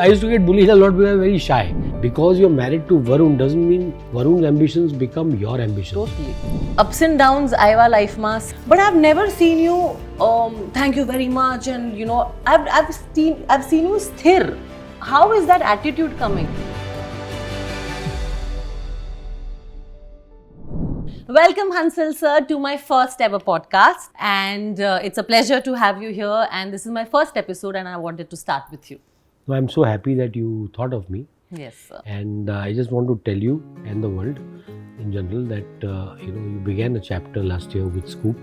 I used to get bullied a lot because I was very shy. Because you're married to Varun doesn't mean Varun's ambitions become your ambitions. Totally. Ups and downs, Aiva life mask. But I've never seen you. Thank you very much, and I've seen you sthir. How is that attitude coming? Welcome, Hansal sir, to my first ever podcast, and it's a pleasure to have you here. And this is my first episode, and I wanted to start with you. So I'm so happy that you thought of me. Yes, sir. And I just want to tell you and the world in general that you began a chapter last year with Scoop,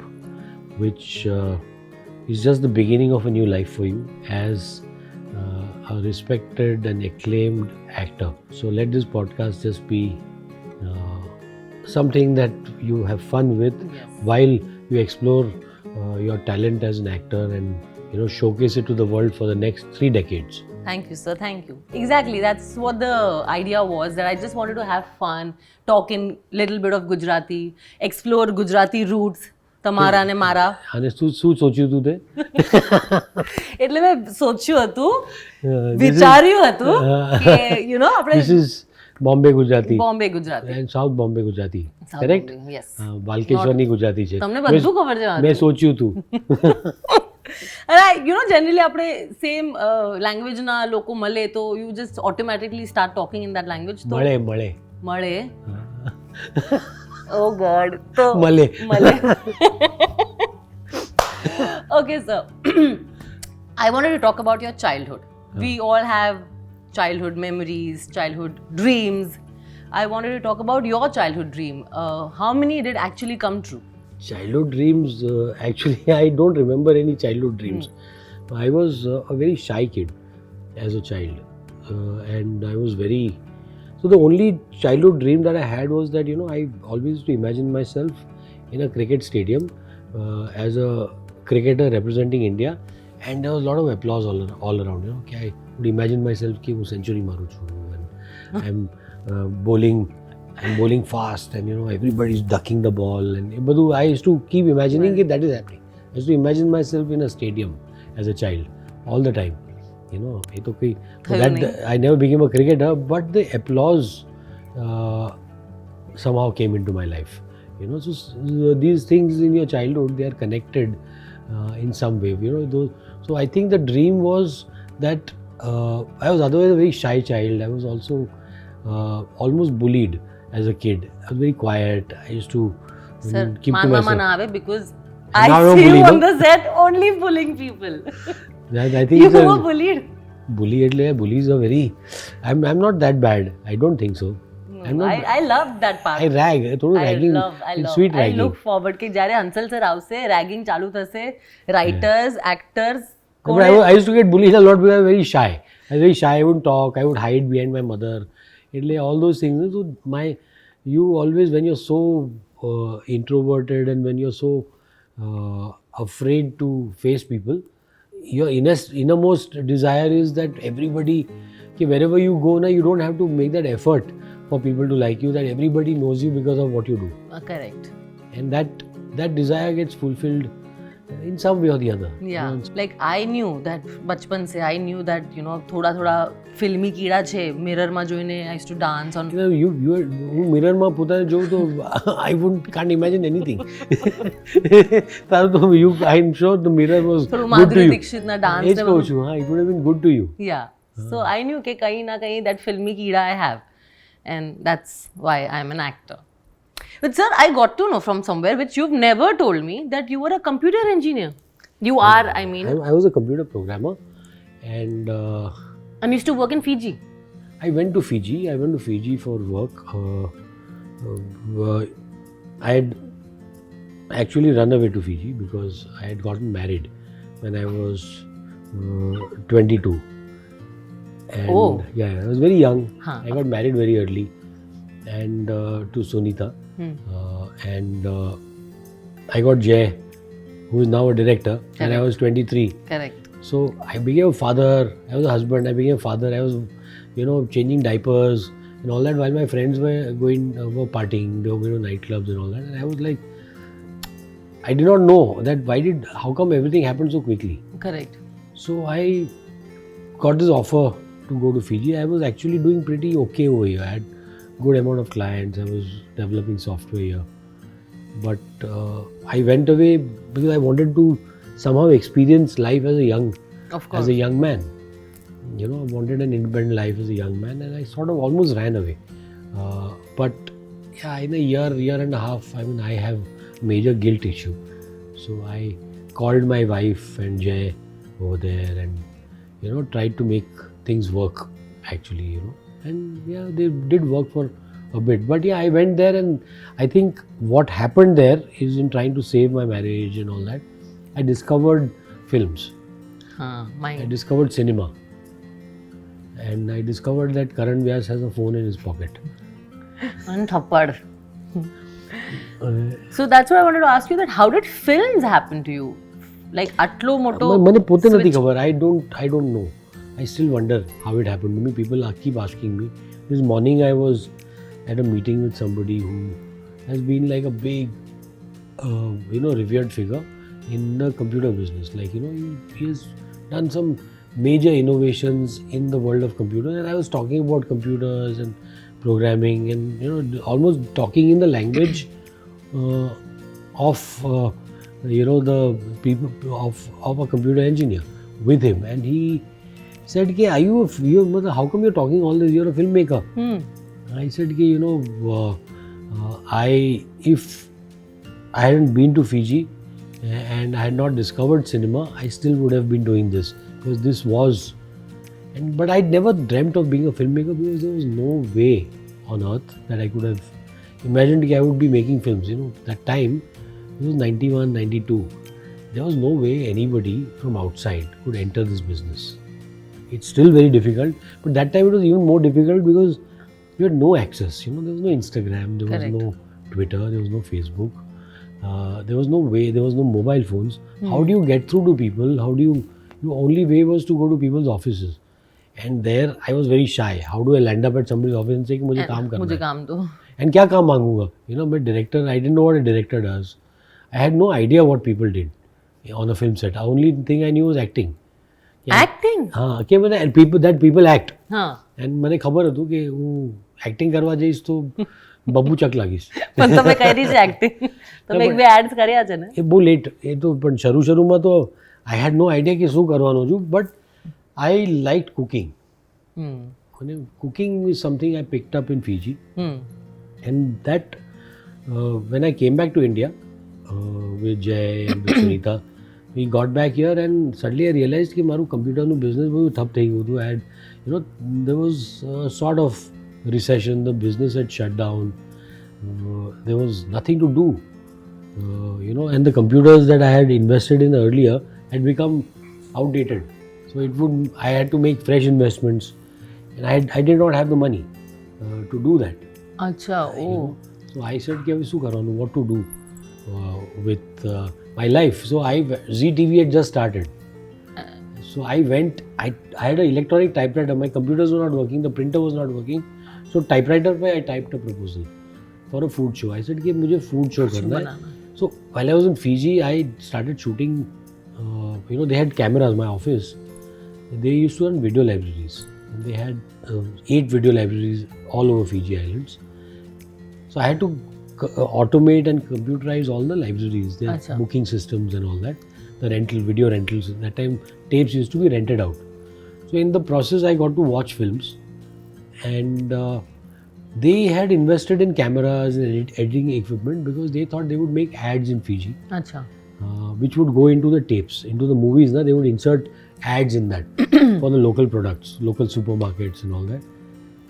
which is just the beginning of a new life for you as a respected and acclaimed actor. So let this podcast just be something that you have fun with while you explore your talent as an actor and showcase it to the world for the next 3 decades. Thank you, sir. Thank you. Exactly. That's what the idea was, that I just wanted to have fun, talk in little bit of Gujarati, explore Gujarati roots, તમારા ને મારા. અને શું સોચ્યું તું તે? એટલે મેં સોચ્યું હતું, વિચાર્યું હતું કે આપણે This is Bombay Gujarati. Bombay Gujarati. And South Bombay Gujarati. South Correct? Bombay, yes. બાલકેશ્વરની Gujarati છે. તમને બધું ખબર છે? મેં સોચ્યું તું. And generally આપણે same language ના લોકો મળે તો you just automatically start talking in that language. તો મળે. Oh God. તો મળે. Okay, sir. I wanted to talk about your childhood. We all have childhood memories, childhood dreams. I wanted to talk about your childhood dream. How many did actually come true? Childhood dreams, actually I don't remember any childhood dreams. I was a very shy kid as a child, and I was very... So the only childhood dream that I had was that I always used to imagine myself in a cricket stadium as a cricketer representing India, and there was a lot of applause all around. I would imagine myself कि मैं century मारूँ छूँ, and I'm bowling fast, and everybody's ducking the ball, and I used to keep imagining that is happening. I used to imagine myself in a stadium as a child all the time. I never became a cricketer, but the applause somehow came into my life. So these things in your childhood, they are connected in some way. So I think the dream was that I was otherwise a very shy child. I was also almost bullied as a kid. I was very quiet. I used to keep to myself. Because I see you on the set only bullying people. I think you were bullied. Bullies are very... I'm not that bad. I don't think so. No, I love that part. I rag. Ragging. Sweet ragging. I look forward કે જ્યારે હંસલ sir આવશે, ragging ચાલુ થશે, writers, actors. I used to get bullied a lot because I was very shy. I was very shy. I wouldn't talk. I would hide behind my mother. All those things. So you always, when you're so introverted and when you're so afraid to face people, your innermost desire is that everybody, wherever you go now, you don't have to make that effort for people to like you, that everybody knows you because of what you do. Correct. And that desire gets fulfilled in some way or the other. Yeah. Like I knew that bachpan se, I knew that thoda filmy કીડા છે, mirror માં જોઈને I used to dance on. હું mirror માં પોતાને જોઉં તો I can't imagine anything. I'm sure the mirror was good to you. Madhuri દીક્ષિતના dance એ જ કહું છું, it would have been good to you. Yeah. So I knew કે કहीं ના કहीं that filmy કીડા I have, and that's why I'm an actor. But sir, I got to know from somewhere, which you've never told me, that you were a computer engineer. You are, I mean. I was a computer programmer, and you used to work in Fiji. I went to Fiji for work. I had actually run away to Fiji because I had gotten married when I was 22. And yeah, I was very young. I got married very early, and to Sunita. And I got Jay, who is now a director. Correct. And I was 23. Correct. So I became a father. I was a husband. I became a father. I was, changing diapers and all that while my friends were were partying. They were going to nightclubs and all that. And I was like, I did not know how come everything happened so quickly. Correct. So I got this offer to go to Fiji, I was actually doing pretty okay over here. I had good amount of clients. I was developing software here. But I went away because I wanted to somehow experience life as a young man. I wanted an independent life as a young man, and I sort of almost ran away. But yeah, in a year and a half, I have major guilt issue. So I called my wife and Jay over there, and tried to make things work actually. And yeah, they did work for a bit. But yeah, I went there, and I think what happened there is, in trying to save my marriage and all that, I discovered films. I discovered cinema. And I discovered that Karan Vyas has a phone in his pocket. And thappad. So that's what I wanted to ask you, that how did films happen to you? Like atlo moto. Mane pote nathi khabar. I don't know. I still wonder how it happened to me. People keep asking me. This morning I was at a meeting with somebody who has been like a big, revered figure in the computer business. Like, he has done some major innovations in the world of computers, and I was talking about computers and programming, and almost talking in the language of the people of a computer engineer with him, and he said, "Ke, how come you're talking all this? You're a filmmaker." I said, if I hadn't been to Fiji and I had not discovered cinema, I still would have been doing this, because this was, but I'd never dreamt of being a filmmaker, because there was no way on earth that I could have imagined I would be making films. That time, it was 91, 92. There was no way anybody from outside could enter this business. It's still very difficult, but that time it was even more difficult because you had no access. There was no Instagram, there was no Twitter, there was no Facebook. There was no way, there was no mobile phones. How do you get through to people? The only way was to go to people's offices. And there I was very shy. How do I land up at somebody's office and say, "Mujhe kaam karna hai." kaam do. And kya kaam mangunga? I'm a director. I didn't know what a director does. I had no idea what people did on a film set. The only thing I knew was acting. Acting? And people act. And મને ખબર હતું કે હું acting કરવા જઈશ તો બબુ ચક લાગીશ. પણ તમે કરી છે એક્ટિંગ. તમે એક બે એડ્સ કર્યા છે ને? એ બહુ લેટ. એ તો પણ શરૂમાં તો I had no idea કે શું કરવાનું છું, but I liked cooking. Cooking is something I picked up in Fiji. And that when I came back to India with Jay and with Sunita, we got back here, and suddenly I realized कि मारू computer નું business બધું ठप થઈ ગયું હતું. I had, there was a sort of recession. The business had shut down. There was nothing to do. And the computers that I had invested in earlier had become outdated. So I had to make fresh investments, and I did not have the money to do that. Acha, oh. So I said, what to do with my life. So Zee TV had just started. So I went, I had an electronic typewriter. My computers were not working, the printer was not working. So typewriter pe I typed a proposal for a food show. I said, mujhe food show karna hai. So while I was in Fiji, I started shooting. They had cameras, my office. They used to run video libraries. And they had 8 video libraries all over Fiji Islands. So I had to automate and computerize all the libraries, their booking systems and all that. The video rentals. At that time, tapes used to be rented out. So in the process, I got to watch films. And they had invested in cameras and editing equipment because they thought they would make ads in Fiji. Which would go into the tapes, into the movies. They would insert ads in that for the local products, local supermarkets and all that.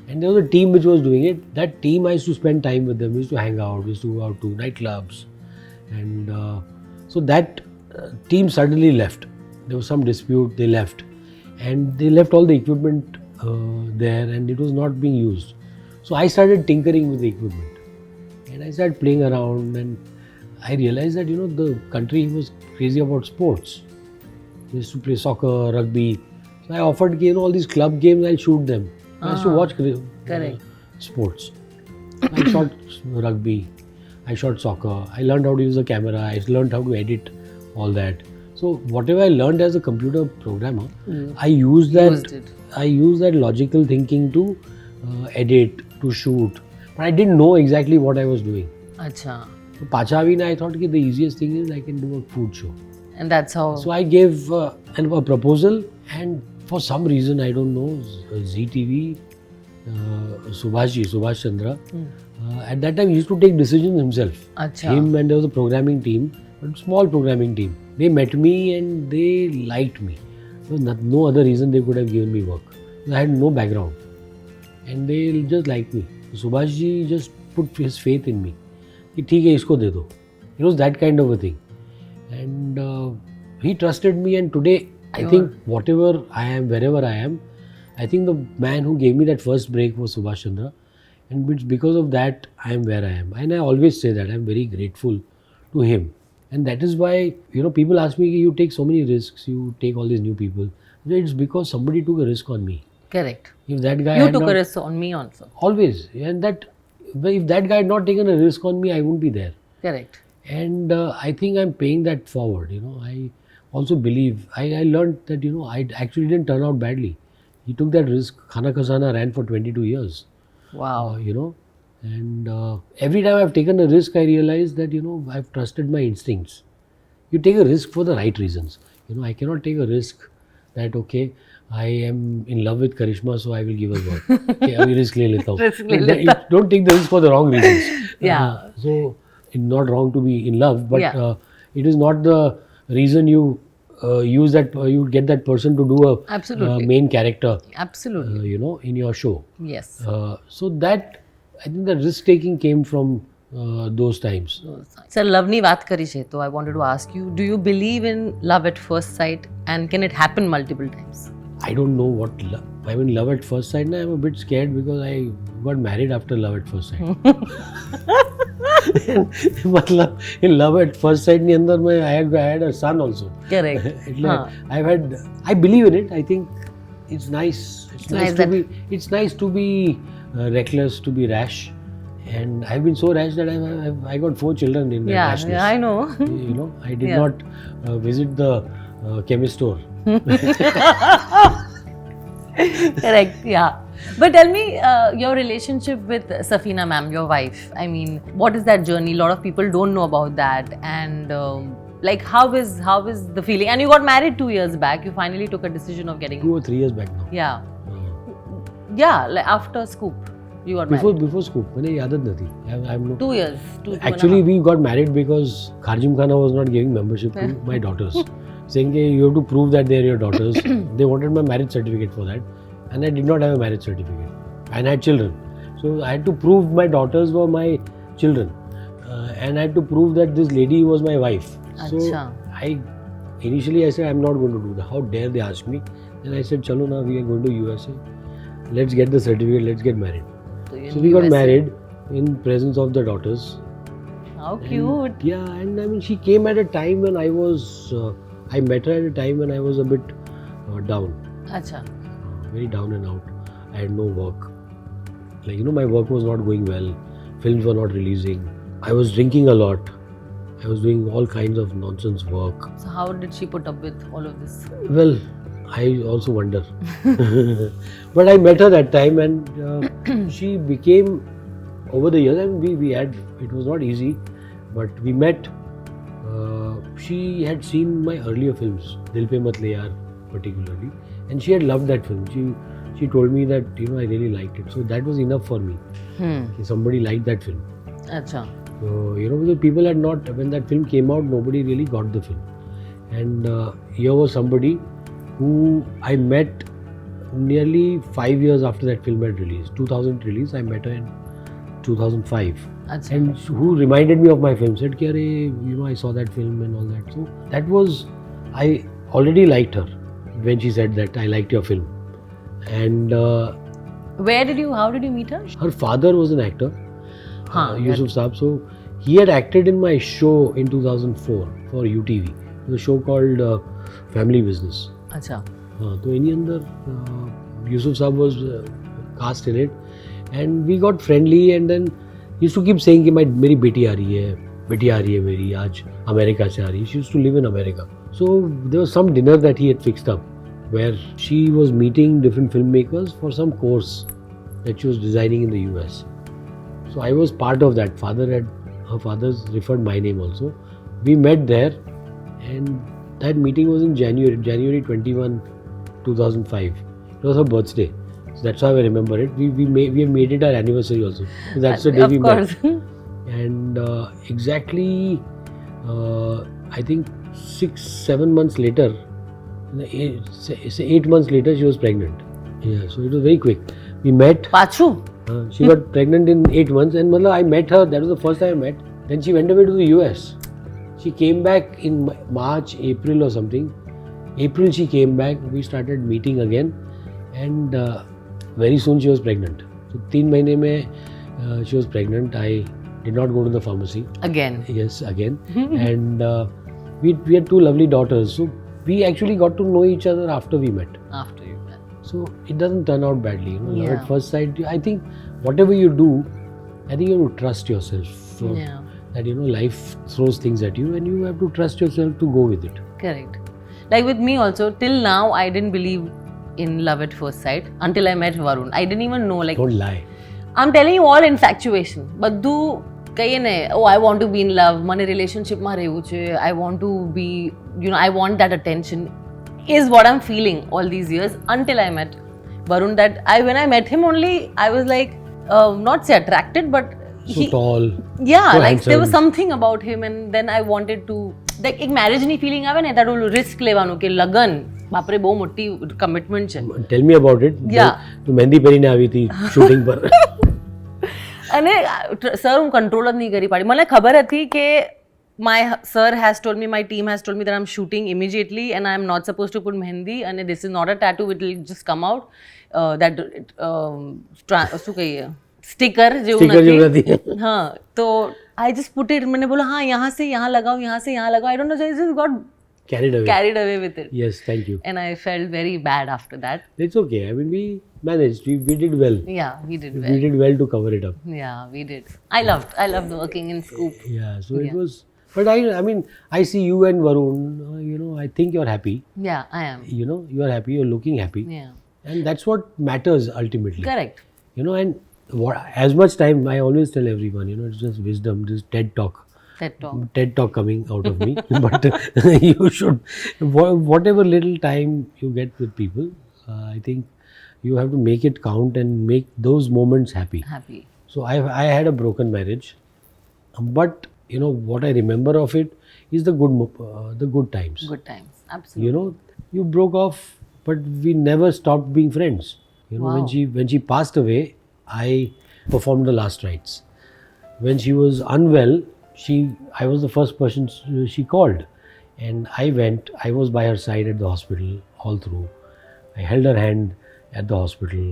And there was a team which was doing it. That team, I used to spend time with them. We used to hang out. We used to go out to nightclubs. And so that team suddenly left. There was some dispute. They left. And they left all the equipment there, and it was not being used. So I started tinkering with the equipment. And I started playing around, and I realized that, the country was crazy about sports. They used to play soccer, rugby. So I offered, all these club games, I'll shoot them. I used to watch sports. I shot rugby. I shot soccer. I learned how to use a camera. I learned how to edit all that. So whatever I learned as a computer programmer, I used that I used that logical thinking to edit, to shoot. But I didn't know exactly what I was doing. Acha. So Pachavina, I thought the easiest thing is I can do a food show. And that's how. So I gave a proposal, and for some reason, I don't know, ZTV, Subhash Chandra, at that time he used to take decisions himself. Acha. Him, and there was a programming team, but small programming team. They met me and they liked me. There was no other reason they could have given me work. I had no background. And they just liked me. Subhash ji just put his faith in me. कि ठीक है इसको दे दो. It was that kind of a thing. And he trusted me, and today I think whatever I am, wherever I am, I think the man who gave me that first break was Subhash Chandra, and it's because of that I am where I am. And I always say that I am very grateful to him. And that is why, people ask me, you take so many risks, you take all these new people. It's because somebody took a risk on me. Correct. If that guy You had took not, a risk on me also. always, and that if that guy had not taken a risk on me, I wouldn't be there. Correct. And I think I'm paying that forward. I also believe I learned that I actually didn't turn out badly. He took that risk. Khana Khazana ran for 22 years. Wow. And every time I've taken a risk, I realized that I've trusted my instincts. You take a risk for the right reasons. I cannot take a risk that I am in love with Karishma, so I will give her work. Okay, I will risk le leta hu. Risk le leta. Don't take the risk for the wrong reasons. Yeah. So it's not wrong to be in love, but Yeah. it is not the reason you use that. You get that person to do a Absolutely. main character. Absolutely. In your show. Yes. So that I think the risk taking came from those times. Sir, lovની વાત કરી છે, so I wanted to ask you, do you believe in love at first sight, and can it happen multiple times? I don't know what love at first sight. I'm a bit scared because I got married after love at first sight. मतलब in love at first sight ની અંદર I had a son also. Correct. એટલે I believe in it. I think it's nice. It's nice to be reckless, to be rash. And I've been so rash that I got 4 children in that rashness. Yeah, I know. I did not visit the chemist store. Correct, yeah. But tell me your relationship with Safina ma'am, your wife. I mean, what is that journey? A lot of people don't know about that. And how is the feeling? And you got married 2 years back. You finally took a decision of getting... 2 or 3 years back now. Yeah. Yeah, like after Scoop, you got married. Before Scoop, मैंने याद नहीं. I'm not. 2 years. Actually, we got married because Kharjim Khana was not giving membership to my daughters, saying that you have to prove that they are your daughters. They wanted my marriage certificate for that, and I did not have a marriage certificate. And I had children, so I had to prove my daughters were my children, and I had to prove that this lady was my wife. So initially I said I'm not going to do that. How dare they ask me? Then I said, chalo na, we are going to USA. Let's get the certificate. Let's get married. So we got married in presence of the daughters. How cute. And I mean, she came at a time when I met her at a time when I was a bit down. Acha. Very down and out. I had no work. My work was not going well. Films were not releasing. I was drinking a lot. I was doing all kinds of nonsense work. So how did she put up with all of this? Well, I also wonder. But I met her that time, and she became, over the years, I mean, it was not easy, but we met. She had seen my earlier films, Dil Pe Mat Le Yaar particularly, and she had loved that film. She told me that, I really liked it. So that was enough for me. Somebody liked that film. Acha. So, because people had not, when that film came out, nobody really got the film. And here was somebody who I met nearly 5 years after that film had released. 2000 release, I met her in 2005. Achha. And who reminded me of my film, said, I saw that film and all that. So that was, I already liked her when she said that, I liked your film. And how did you meet her? Her father was an actor, Yusuf Saab. So he had acted in my show in 2004 for UTV. It was a show called Family Business. Acha. So in the under, Yusuf Saab was cast in it, and we got friendly, and then he used to keep saying कि मेरी बेटी आ रही है मेरी आज America से आ रही है. She used to live in America. So there was some dinner that he had fixed up, where she was meeting different filmmakers for some course that she was designing in the US. So I was part of that. Her father's referred my name also. We met there, and that meeting was in January 21, 2005. It was her birthday. So that's how I remember it. We have made it our anniversary also. So that's the day we met. And exactly, I think 6-7 months later, 8 months later, she was pregnant. Yeah, so it was very quick. We met. Pachu? She got pregnant in 8 months, and I met her. That was the first time I met. Then she went away to the US. She came back in March, April or something. April she came back. We started meeting again, and very soon she was pregnant. So 3 months mein she was pregnant. I did not go to the pharmacy. Again? Yes, again. And we had 2 lovely daughters. So we actually got to know each other after we met. After you met. So it doesn't turn out badly. You know, Yeah. love at first sight. I think whatever you do, I think you have to trust yourself. So Yeah. that life throws things at you, and you have to trust yourself to go with it. Correct. Like with me also, till now I didn't believe in love at first sight until I met Varun. I didn't even know, like, Don't lie. I'm telling you, all infatuation. બધું કહીએ ને, oh, I want to be in love, મને રિલેશનશિપમાં રહેવું છે, I want to be, I want that attention, is what I'm feeling all these years until I met Varun. That when I met him only, I was like, not say attracted, but So tall. yeah, so like there was handsome. something about him, and then I wanted to, like, એક મેરેજની feeling આવે ને, that ઓલું risk લેવાનું કે લગન બાપરે બહુ મોટી કમિટમેન્ટ છે. Tell me about it. Yeah. તું મહેંદી પહેરીને આવી હતી શૂટિંગ પર. અને સર હું કંટ્રોલ જ નહીં કરી પાડી. મને ખબર હતી કે my sir has told me, my team has told me that I'm shooting immediately and I'm not supposed to put mehendi, and this is not a tattoo, it will just come out. That શું કહીએ, sticker જેવું નથી. હા, તો I just put it. मैंने बोला हाँ यहाँ से यहाँ लगाओ, यहाँ से यहाँ लगाओ. I don't know, I just got carried away with it. Yes, thank you. And I felt very bad after that. It's okay. I mean, we managed. We did well. Yeah, we did We well. did well to cover it up. Yeah, we did. I loved working in Scoop. Yeah, so it was. But I mean, I see you and Varun. I think you're happy. Yeah, I am. You are happy. You're looking happy. Yeah. And that's what matters ultimately. Correct. And as much time, I always tell everyone, it's just wisdom, this TED Talk coming out of me. But you should, whatever little time you get with people, I think you have to make it count and make those moments happy. So I had a broken marriage, but what I remember of it is the good times. Good times, absolutely. You broke off, but we never stopped being friends. Wow. When she passed away, I performed the last rites. When she was unwell, I was the first person she called, and I went. I was by her side at the hospital all through. I held her hand at the hospital,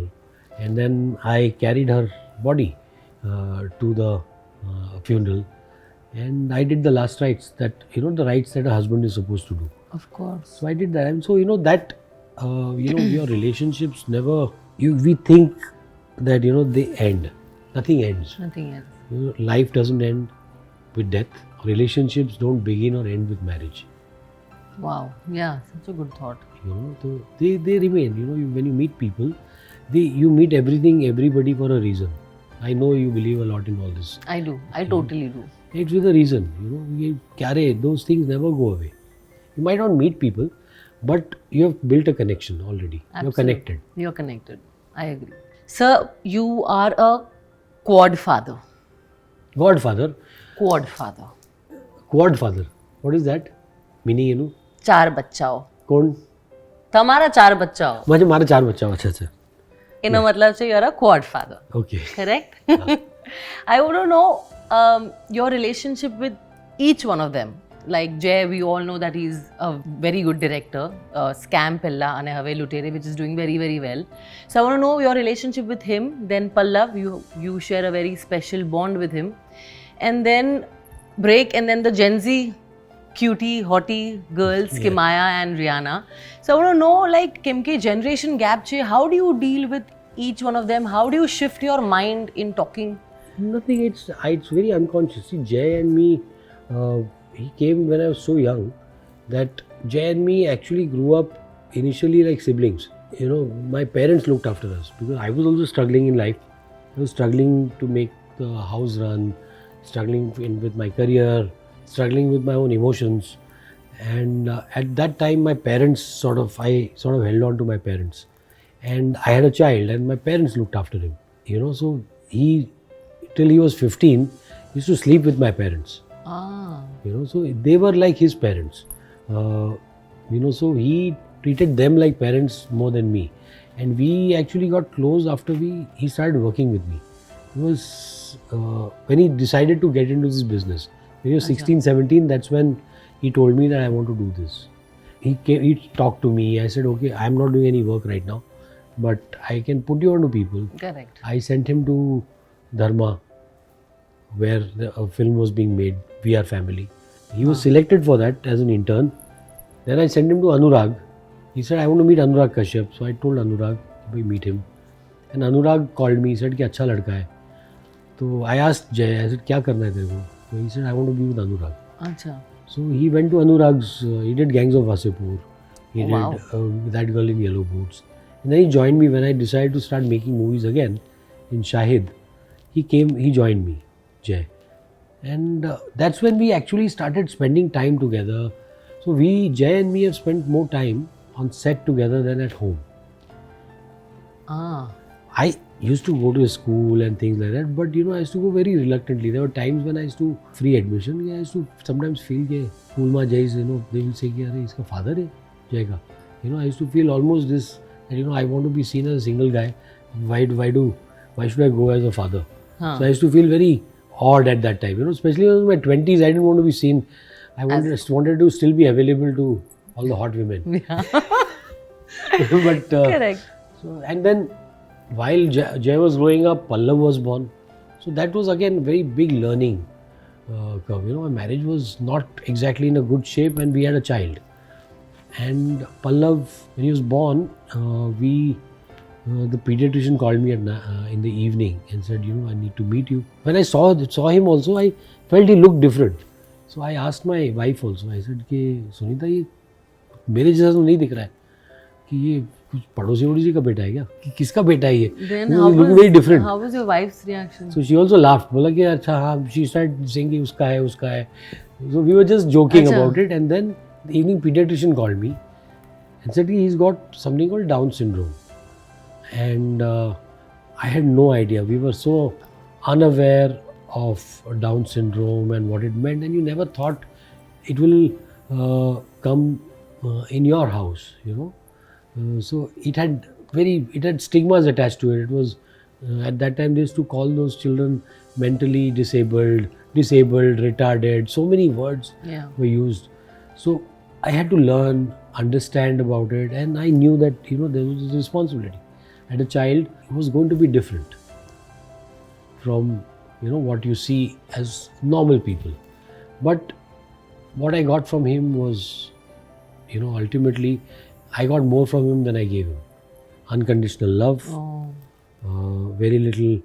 and then I carried her body to the funeral, and I did the last rites, that the rites that a husband is supposed to do. Of course. So I did that, and so that your relationships never. We think that they end. Nothing ends. Nothing else. Life doesn't end with death. Relationships don't begin or end with marriage. Wow. Yeah, such a good thought. So they remain. When you meet people, you meet everybody for a reason. I know you believe a lot in all this. I do. I totally do. It's with a reason. Those things never go away. You might not meet people, but you have built a connection already. Absolutely. You're connected. I agree. Sir, you are a quad father. Godfather. Quad father. Quad father. What is that? Meaning, 4 બચ્ચાઓ. કોણ? તમારા 4 બચ્ચાઓ. મારા 4 બચ્ચાઓ. અચ્છા. એનો મતલબ છે you are a quad father. Okay. Correct? I want to know your relationship with each one of them. Like Jay, we all know that he's a very good director. Scam Pella and Have Lutere, which is doing very, very well. So I want to know your relationship with him. Then Pallav, you share a very special bond with him. And then Break, and then the Gen Z cutie, hottie girls, Kimaya and Rihanna. So I want to know, like, Kimke generation gap che, how do you deal with each one of them? How do you shift your mind in talking? Nothing. It's very unconscious. See, Jay and me, he came when I was so young that Jay and me actually grew up initially like siblings. You know, my parents looked after us because I was also struggling in life. I was struggling to make the house run, struggling with my career, struggling with my own emotions. And at that time, I sort of held on to my parents. And I had a child, and my parents looked after him. You know, so till he was 15, he used to sleep with my parents. Ah. You know, so they were like his parents. You know, so he treated them like parents more than me. And we actually got close after he started working with me. It was when he decided to get into this business. When he was 16, 17, that's when he told me that I want to do this. He talked to me. I said, okay, I'm not doing any work right now, but I can put you on to people. Correct. I sent him to Dharma, where a film was being made, We Are Family. He was selected for that as an intern. Then I sent him to Anurag. He said, I want to meet Anurag Kashyap. So I told Anurag, we meet him. And Anurag called me, he said, कि अच्छा लड़का है. So I asked Jay, I said, क्या करना है तेरे को? So he said, I want to be with Anurag. Acha. So he went to Anurag's, he did Gangs of Wasseypur. He Wow. did That Girl in Yellow Boots. And then he joined me when I decided to start making movies again in Shahid. He joined me, Jay. And that's when we actually started spending time together. So Jay and me have spent more time on set together than at home. Ah. I used to go to school and things like that, but you know, I used to go very reluctantly. There were times when I used to free admission. I used to sometimes feel that school ma Jay's, you know, they will say कि अरे इसका father है Jay का. You know, I used to feel almost this that you know I want to be seen as a single guy. Why should I go as a father? Huh. So I used to feel very odd at that time. You know, especially in my 20s, I didn't want to be seen. I wanted to still be available to all the hot women. Yeah. But Correct. so, and then while Jay was growing up, Pallav was born. So that was again very big learning curve. You know, my marriage was not exactly in a good shape, and we had a child. And Pallav, when he was born, the pediatrician called me in the evening and said, you know, I need to meet you. When I saw him also, I felt he looked different. So I asked my wife also. I said कि सुनीता ये मेरे जैसा तो नहीं दिख रहा है कि ये कुछ पड़ोसी वड़ोसी का बेटा है क्या कि किसका बेटा है ये Then You how look was, very different. how was your wife's reaction? So she also laughed. बोला कि अच्छा हाँ, she started saying कि उसका है. So we were just joking अच्छा. about it, and then the evening pediatrician called me and said he's got something called Down syndrome, and I had no idea. We were so unaware of Down syndrome and what it meant, and you never thought it will come in your house, you know. So it had stigmas attached to it. It was at that time they used to call those children mentally disabled, retarded. So many words Yeah. were used. So I had to learn, understand about it, and I knew that you know there was a responsibility. As a child, it was going to be different from you know what you see as normal people. But what I got from him was, you know, ultimately I got more from him than I gave him. Unconditional love, Oh. very little,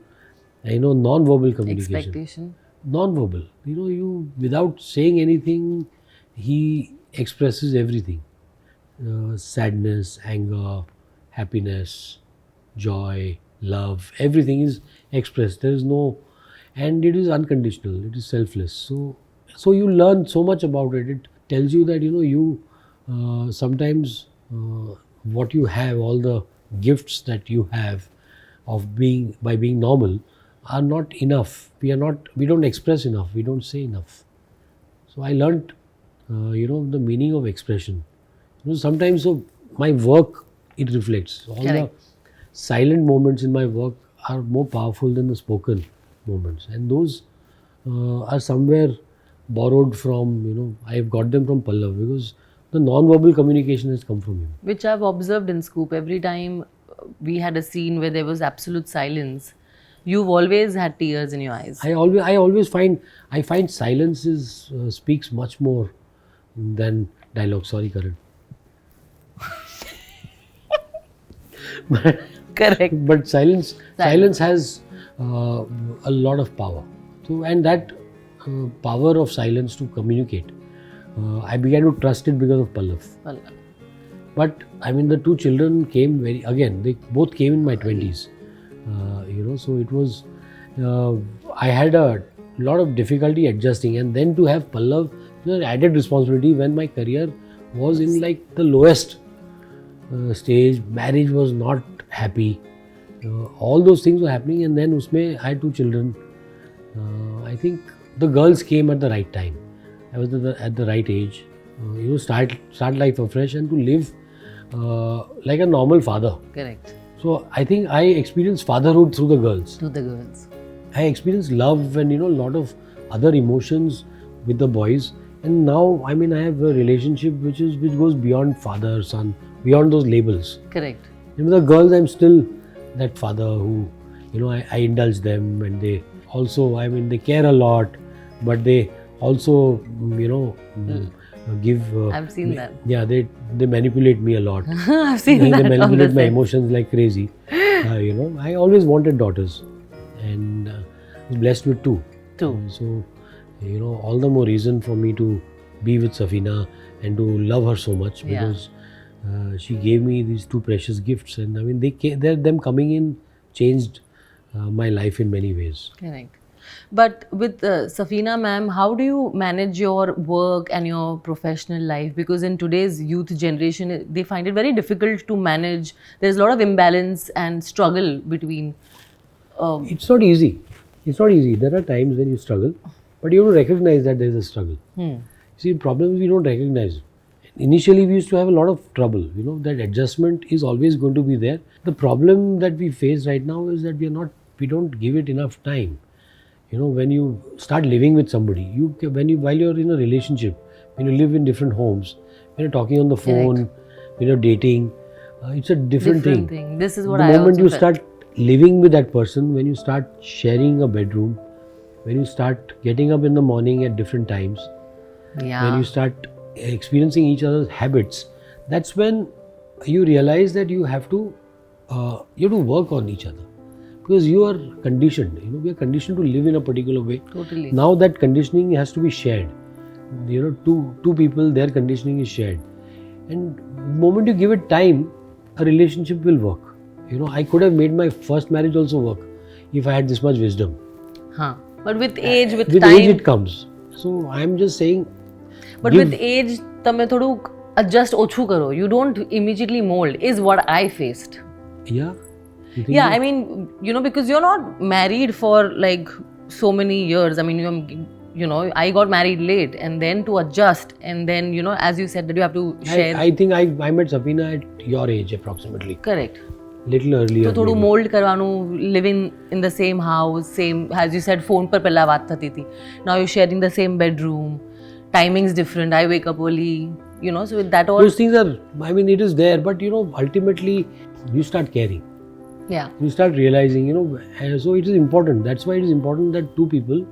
you know, non-verbal communication. Expectation. Non-verbal. You know, you without saying anything, he expresses everything. Sadness, anger, happiness, joy, love, everything is expressed. There is no, and it is unconditional. It is selfless. So you learn so much about it. It tells you that you know you sometimes what you have, all the gifts that you have of being normal are not enough. We don't express enough. We don't say enough. So I learnt you know the meaning of expression. You know, sometimes so my work it reflects all Correct. the silent moments in my work are more powerful than the spoken moments, and those are somewhere borrowed from, you know, I've got them from Pallav because the non-verbal communication has come from him. Which I've observed in Scoop. Every time we had a scene where there was absolute silence, you've always had tears in your eyes. I always find silence speaks much more than dialogue. Sorry, Karan. Correct. But silence has a lot of power. So, and that power of silence to communicate, I began to trust it because of Pallav. Well, But I mean, the two children came they both came in my 20s. So it was, I had a lot of difficulty adjusting, and then to have Pallav, added responsibility when my career was in like the lowest stage, marriage was not happy, all those things were happening, and then usme I had two children. I think the girls came at the right time. I was at the right age. Start life afresh and to live like a normal father. Correct. So I think I experienced fatherhood through the girls. To the girls. I experienced love and a lot of other emotions with the boys. And now I have a relationship which goes beyond father, son, beyond those labels. Correct. With the girls, I'm still that father who, I indulge them, and they also, they care a lot, but they also, give. I've seen that. Yeah, they manipulate me a lot. I've seen They that. manipulate my emotions like crazy. I always wanted daughters, and was blessed with two. So, all the more reason for me to be with Safina and to love her so much, because she gave me these two precious gifts, and them coming in changed my life in many ways. Correct. But with Safina ma'am, how do you manage your work and your professional life? Because in today's youth generation, they find it very difficult to manage. There's a lot of imbalance and struggle between. It's not easy. It's not easy. There are times when you struggle, but you have to recognize that there is a struggle. See, problems we don't recognize. Initially, we used to have a lot of trouble. That adjustment is always going to be there. The problem that we face right now is that we don't give it enough time. When you start living with somebody, while you're in a relationship, when you live in different homes, when you're talking on the phone, when you're dating, it's a different thing. This is what the I moment also you felt. start living with that person, when you start sharing a bedroom, when you start getting up in the morning at different times, when you start experiencing each other's habits, that's when you realize that you have to work on each other, because you are conditioned. We are conditioned to live in a particular way. Totally. Now that conditioning has to be shared. Two people, their conditioning is shared, and the moment you give it time, a relationship will work. I could have made my first marriage also work if I had this much wisdom. But with age, with With time. age it comes. So I'm just saying. But with age, તમે થોડું adjust ઓછું કરો. You don't immediately mold. Is what I faced. Yeah. You think Yeah, so? because you're not married for like so many years. I got married late, and then to adjust, and then as you said that you have to share. I think I met Safina at your age approximately. Correct. Little earlier. તો થોડું maybe. Mould કરવાનું, living in the same house, same, as you said, phone પર પહેલા વાત થતી હતી. Now you're sharing the same bedroom. Timing's different. I wake up early. So with that all. Those things are. it is there, but ultimately you start caring. Yeah. You start realizing. So it is important. That's why it is important that two people,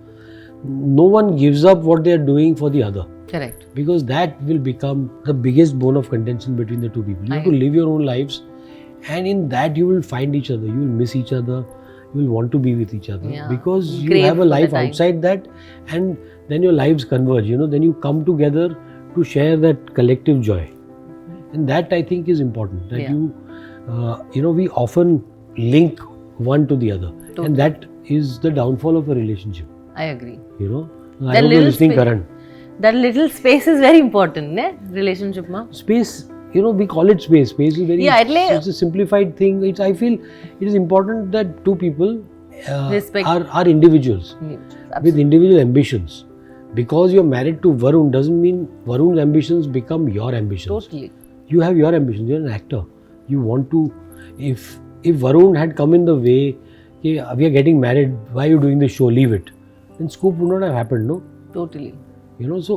no one gives up what they are doing for the other. Correct. Because that will become the biggest bone of contention between the two people. You have to live your own lives, and in that you will find each other. You will miss each other. You will want to be with each other, Yeah. because you Crave have a for the life time. outside that, and then your lives converge. Then you come together to share that collective joy, and that I think is important. That we often link one to the other, and that is the downfall of a relationship. I agree. I That hope you're little listening, space- Karan. That little space is very important, ne? Relationship ma. Space, we call it space. Space is very. Yeah, it's a simplified thing. I feel it is important that two people Respect. are individuals with individual ambitions. Because you're married to Varun doesn't mean Varun's ambitions become your ambitions. Totally. You have your ambitions. You're an actor. You want to. If Varun had come in the way, okay, we are getting married. Why are you doing this show? Leave it. Then Scoop would not have happened, no. Totally. So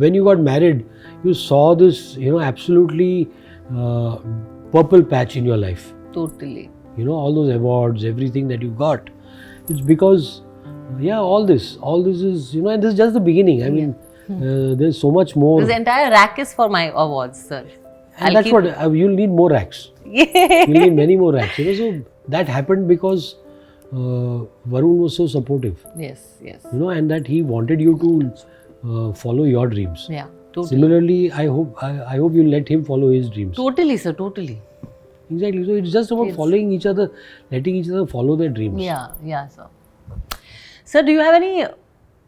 when you got married, you saw this, absolutely purple patch in your life. Totally. All those awards, everything that you got. It's because, all this is, and this is just the beginning. There's so much more. This entire rack is for my awards, sir. And that's what, you'll need more racks. Yeah. You'll need many more racks. So that happened because Varun was so supportive. Yes. And that he wanted you to follow your dreams. Yeah. Totally. Similarly, I hope you let him follow his dreams. Totally, sir. Totally. Exactly. So it's just about It's- following each other, letting each other follow their dreams. Yeah, sir. Sir, do you have any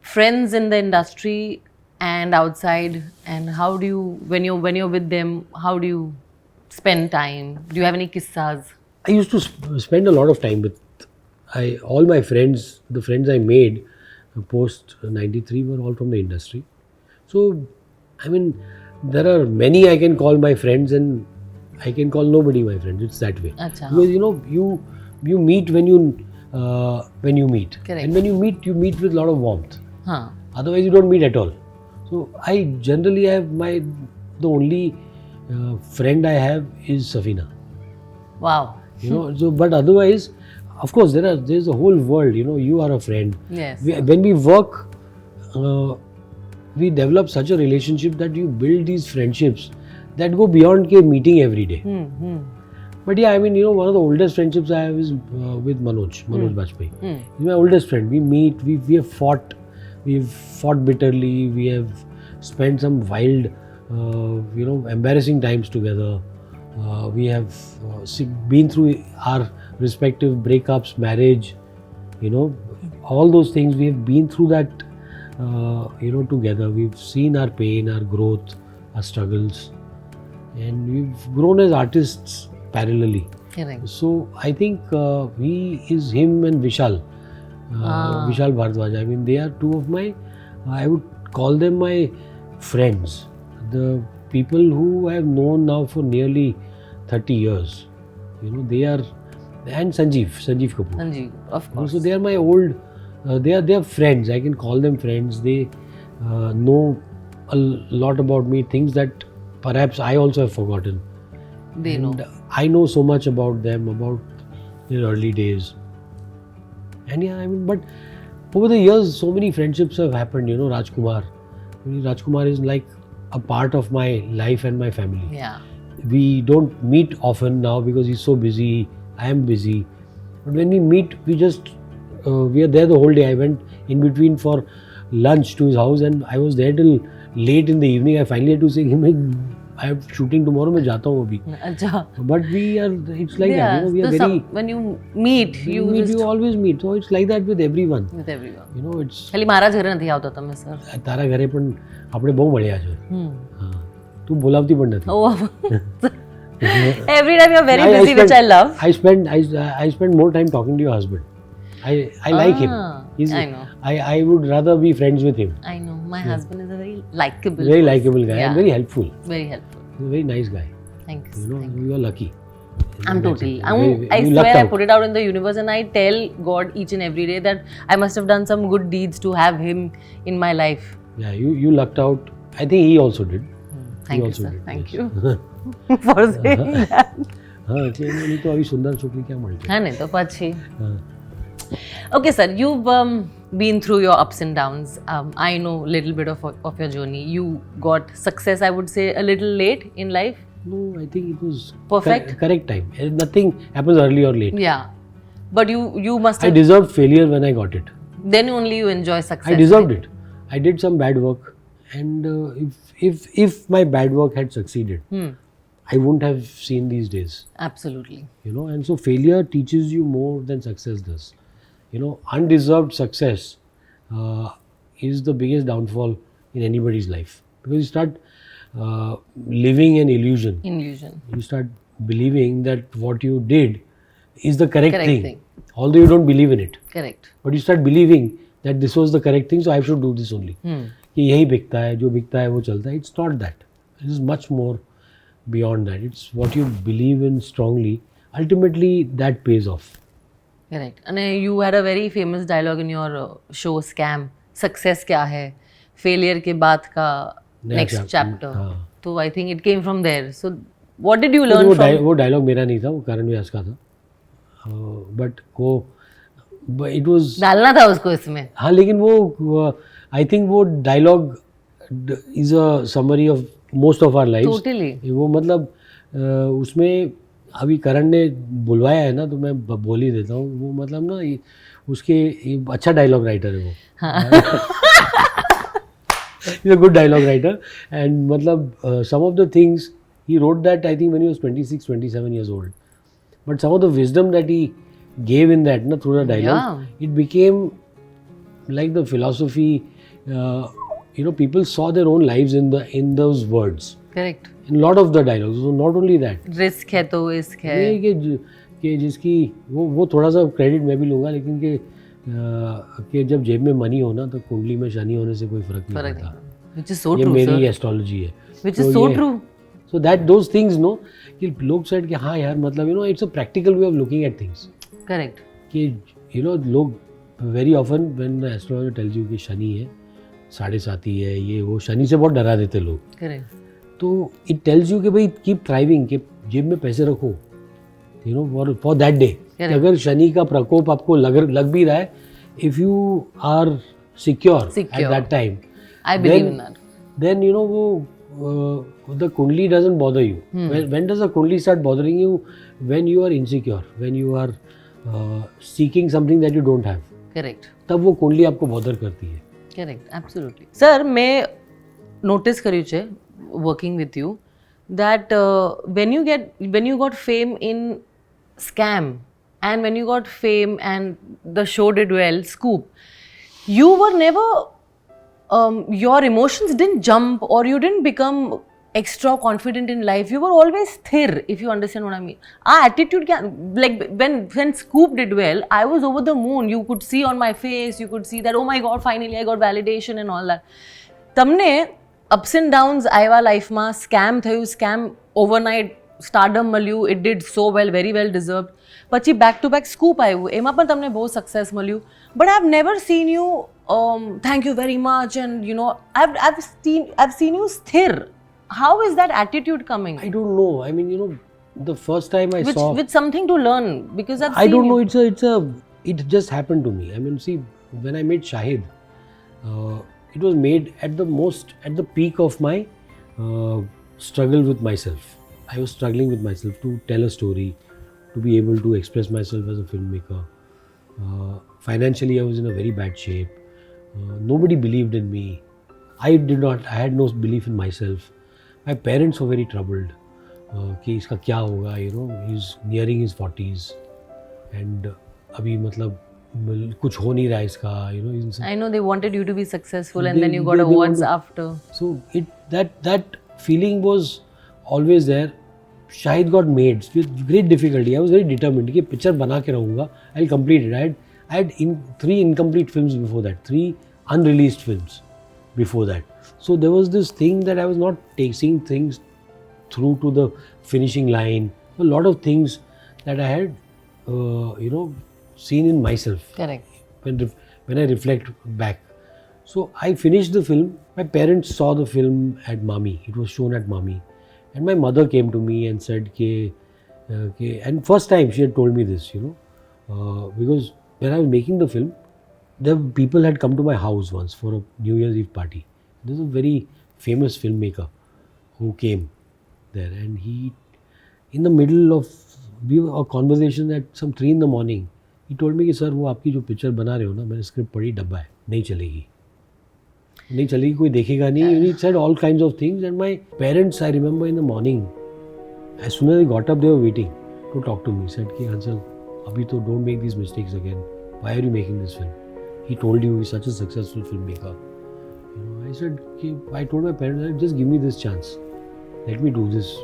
friends in the industry and outside? And how do you, when you're with them, how do you spend time? Do you have any kissas? I used to spend a lot of time with all my friends. The friends I made post '93 were all from the industry. So, I mean, there are many I can call my friends, and I can call nobody my friends. It's that way. Acha. Because you meet when you meet, Correct. and when you meet with a lot of warmth. Huh. Otherwise, you don't meet at all. So I generally have the only friend I have is Safina. Wow. So but otherwise, of course, there's a whole world. You are a friend. Yes. When we work, we develop such a relationship that you build these friendships that go beyond meeting every day. But yeah, I mean, one of the oldest friendships I have is with Manoj Bajpayee. He's my oldest friend. We meet, we have fought. We've fought bitterly. We have spent some wild, embarrassing times together. We have been through our respective breakups, marriage, all those things. We have been through that, together. We've seen our pain, our growth, our struggles, and we've grown as artists parallelly. Correct. So I think him and Vishal. Vishal Bhardwaj. I mean, they are two of my, I would call them my friends. The people who I have known now for nearly 30 years. They are, and Sanjeev Kapoor. Sanjeev, of course. So they are my old, they are friends. I can call them friends. They know a lot about me, things that perhaps I also have forgotten. They know. And I know so much about them, about their early days. And yeah, I mean, but over the years, so many friendships have happened. Rajkumar. Rajkumar is like a part of my life and my family. Yeah. We don't meet often now because he's so busy. I am busy. But when we meet, we are there the whole day. I went in between for lunch to his house, and I was there till late in the evening. I finally had to say him, I have shooting tomorrow, मैं जाता हूँ अभी. Acha. But it's like that. We are very. When you meet, You always meet. So it's like that with everyone. with everyone. It's ખાલી મારા જ ઘરે નથી આવતો તમે સર. તારા ઘરે પણ આપણે બહુ મળ્યા છે. હા. તું બોલાવતી પણ નથી. Oh. Every time you're very busy, which I love. I spend more time talking to your husband. I like him. I know. I would rather be friends with him. I know. My husband is a very likable. Very likable guy Yeah. and very helpful. Very helpful. He's a very nice guy. Thanks. You are lucky. I'm That's totally. it. I You swear lucked I out. put it out in the universe and I tell God each and every day that I must have done some good deeds to have him in my life. Yeah, you lucked out. I think he also did. Thank you, also sir. did, Thank yes. you for saying that. हाँ એટલે એની તો આવી સુંદર છોકરી ક્યાં મળતી. હા નહીં તો પછી. હા. Okay, sir. You've been through your ups and downs. I know a little bit of your journey. You got success, I would say, a little late in life. No, I think it was Perfect? correct time. Nothing happens early or late. Yeah. But you must I have. deserved failure when I got it. Then only you enjoy success. I deserved it. I did some bad work, and if my bad work had succeeded, I wouldn't have seen these days. Absolutely. And so failure teaches you more than success does. Undeserved success is the biggest downfall in anybody's life, because you start living an illusion. Illusion. You start believing that what you did is the correct Correct thing, thing. although you don't believe in it. Correct. But you start believing that this was the correct thing, so I should do this only. कि यही बिकता है, जो बिकता है वो चलता है. It's not that. It is much more beyond that. It's what you believe in strongly. Ultimately, that pays off. Correct. And you had a very famous dialogue in your show Scam. Success क्या है? Failure के बाद का नया next chapter. हाँ. So I think it came from there. So what did you learn from? वो dialogue मेरा नहीं था, वो करण व्यास का था. But it was. डालना था उसको इसमें. हाँ, लेकिन वो आई थिंक वो dialogue is a summary of most of our lives. Totally. वो मतलब उसमें अभी करण ने बुलवाया है ना, तो मैं बोल ही देता हूँ. वो मतलब ना उसके अच्छा डायलॉग राइटर है वो. He's a good dialogue writer. And matlab, some of the things, he wrote that I think when he was 26, 27 years old. But some of the wisdom that he gave in that, na, through the dialogue, it became like the philosophy. People saw their own lives in those words. Correct. In a lot of the dialogues. So not only that. Risk है तो इश्क है. नहीं कि जिसकी वो थोड़ा सा क्रेडिट मैं भी लूँगा, लेकिन कि जब जेब में मनी हो ना तो कुंडली में शनि होने से कोई फर्क नहीं पड़ता. Which is so ये true, मेरी sir. एस्ट्रोलॉजी है. Which is so true. So that those things, no, कि लोग said कि हाँ यार मतलब it's a practical way of looking at things. Correct. कि लोग very often when the astrologer tells you कि शनि है, 7.5 है, ये वो शनि से बहुत डरा देते लोग. Correct. तो it tells you कि भाई keep thriving, कि जेब में पैसे रखो, for that day. अगर शनि का प्रकोप आपको लग भी रहा है, if you are secure at that time, I believe in that. Then the kundli doesn't bother you. When does the kundli start bothering you? When you are insecure, when you are seeking something that you don't have. Correct. तब वो कुंडली आपको bother करती है. Correct, absolutely. Sir, मैं notice કર્યું છે working with you that when you got fame in Scam and when you got fame and the show did well, Scoop, you were never your emotions didn't jump or you didn't become extra confident in life. You were always sthir, if you understand what I mean. Our attitude, like when Scoop did well, I was over the moon. You could see on my face, you could see that, oh my God, finally I got validation and all that. તમને ups and downs આવ્યા લાઈફમાં, scam થયું, scam overnight stardom મળ્યું, it did so well, very well deserved. પછી back to back Scoop આવ્યું, એમાં પણ તમને બહુ success મળ્યું. But I've never seen you thank you very much and I've seen you sthir. How is that attitude coming? I don't know. I mean, the first time I saw... With something to learn, because I don't know. It just happened to me. I mean, see, when I made Shahid, it was made at the peak of my struggle with myself. I was struggling with myself to tell a story, to be able to express myself as a filmmaker. Financially, I was in a very bad shape. Nobody believed in me. I had no belief in myself. My parents were very troubled. कि इसका क्या होगा, he's nearing his 40s and अभी मतलब कुछ हो नहीं रहा है इसका, I know they wanted you to be successful and then you got awards after. So that feeling was always there. Shahid got made with great difficulty. I was very determined कि picture बना के रहूँगा. I'll complete it. I had 3 incomplete films before that, 3 unreleased films before that. So there was this thing that I was not taking things through to the finishing line. A lot of things that I had, seen in myself. Correct. When I reflect back. So I finished the film. My parents saw the film at Mami. It was shown at Mami. And my mother came to me and said, and first time she had told me this, because when I was making the film, the people had come to my house once for a New Year's Eve party. There's a very famous filmmaker who came there, and he, in the middle of a conversation at some 3 in the morning, he told me कि sir वो आपकी जो picture बना रहे हो ना, मैंने script पढ़ी, डब्बा है, नहीं चलेगी, कोई देखेगा नहीं. He said all kinds of things, and my parents, I remember in the morning, as soon as I got up, they were waiting to talk to me. Said कि Hansal, अभी तो don't make these mistakes again. Why are you making this film? He told you he's such a successful filmmaker. I told my parents, just give me this chance. Let me do this.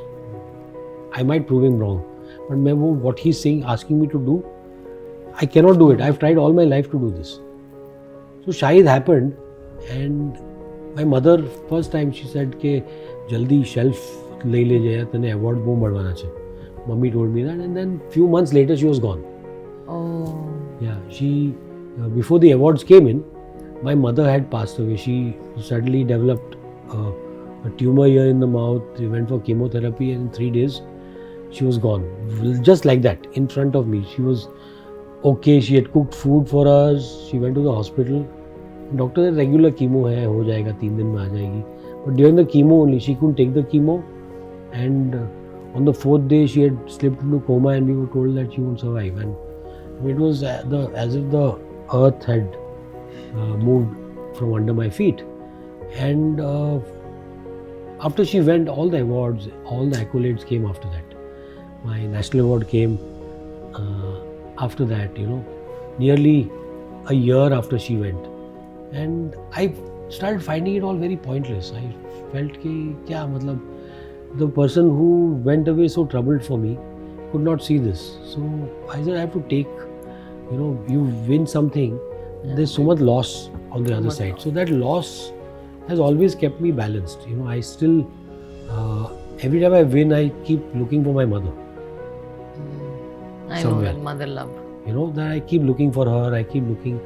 I might prove him wrong. But what he's saying, asking me to do, I cannot do it. I've tried all my life to do this. So Shahid happened, and my mother, first time she said कि जल्दी shelf ले जाया, तने award वो मरवाना चाहिए. Mummy told me that, and then few months later she was gone. Oh. Yeah, she before the awards came in, my mother had passed away. She suddenly developed a tumor here in the mouth. We went for chemotherapy, and in 3 days she was gone. Just like that, in front of me. She was okay. She had cooked food for us. She went to the hospital. Doctor said regular chemo है, हो जाएगा, 3 दिन में आ जाएगी. But during the chemo only, she couldn't take the chemo, and on the 4th day she had slipped into coma, and we were told that she won't survive. And it was as if the earth had moved from under my feet. And after she went, all the awards, all the accolades came after that. My national award came after that, nearly a year after she went. And I started finding it all very pointless. I felt कि क्या मतलब, the person who went away so troubled for me could not see this. So I said I have to take, you win something, there's so much loss on the other side. So that loss has always kept me balanced. I still, every time I win, I keep looking for my mother. I Somewhere. know that mother love. That I keep looking for her, I keep looking.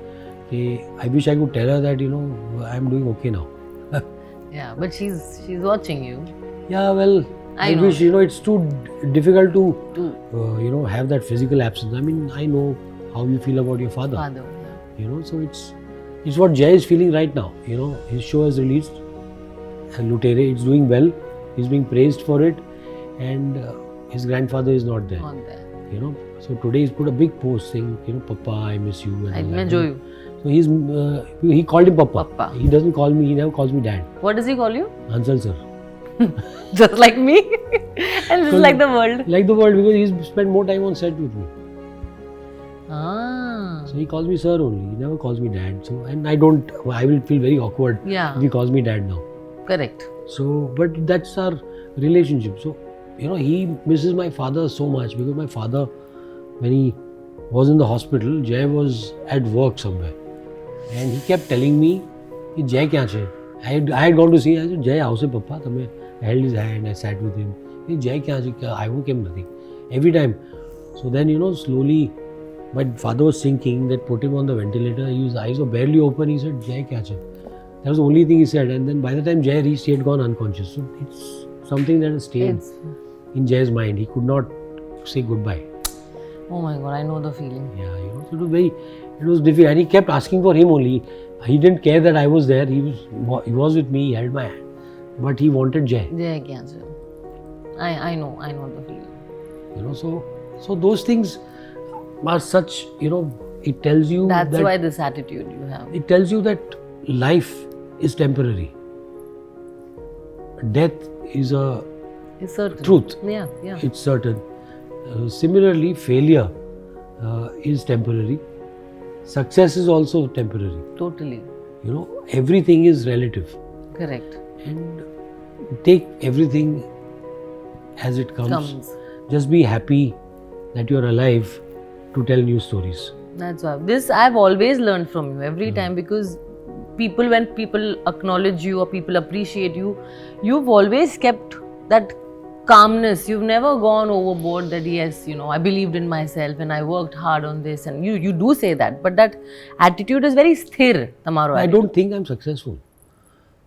I wish I could tell her that, I'm doing okay now. Yeah, but she's watching you. Yeah, well, I know. wish, it's too difficult to, have that physical absence. I mean, I know how you feel about your father. So it's what Jay is feeling right now. His show has released, Lutere. It's doing well. He's being praised for it, and his grandfather is not there. Not there. So today he's put a big post saying, Papa, I miss you. And I all that. enjoy you. So he called him Papa. Papa. He doesn't call me. He never calls me Dad. What does he call you? Ansal sir. Just like me, and just like the world. Like the world, because he's spent more time on set with me. Ah. So he calls me sir only. He never calls me Dad. So and I will feel very awkward Yeah. if he calls me Dad now. Correct. So, but that's our relationship. So, he misses my father so much because my father, when he was in the hospital, Jay was at work somewhere. And he kept telling me, Jay kya che? I had gone to see him. I said, Jay, how's Papa? I held his hand, I sat with him. Jay kya che? I woke him nothing. Every time. So then, slowly, my father was sinking, that put him on the ventilator. His eyes were barely open. He said, Jay kya che? That was the only thing he said. And then by the time Jay reached, he had gone unconscious. So it's something that has stayed in Jay's mind. He could not say goodbye. Oh my God, I know the feeling. Yeah, so it was difficult. And he kept asking for him only. He didn't care that I was there. He was with me. He held my hand. But he wanted Jay. Jay cancer. I know the feeling. So those things are such, it tells you That's that why this attitude you have. it tells you that life is temporary. Death is a It's certain. truth. Yeah. It's certain. Similarly, failure is temporary. Success is also temporary. Totally. Everything is relative. Correct. And take everything as it comes. Just be happy that you're alive to tell new stories. That's why. This I've always learned from you every time, because when people acknowledge you or people appreciate you, you've always kept that calmness. You've never gone overboard that yes, I believed in myself and I worked hard on this, and you do say that, but that attitude is very sthir. I don't think I'm successful.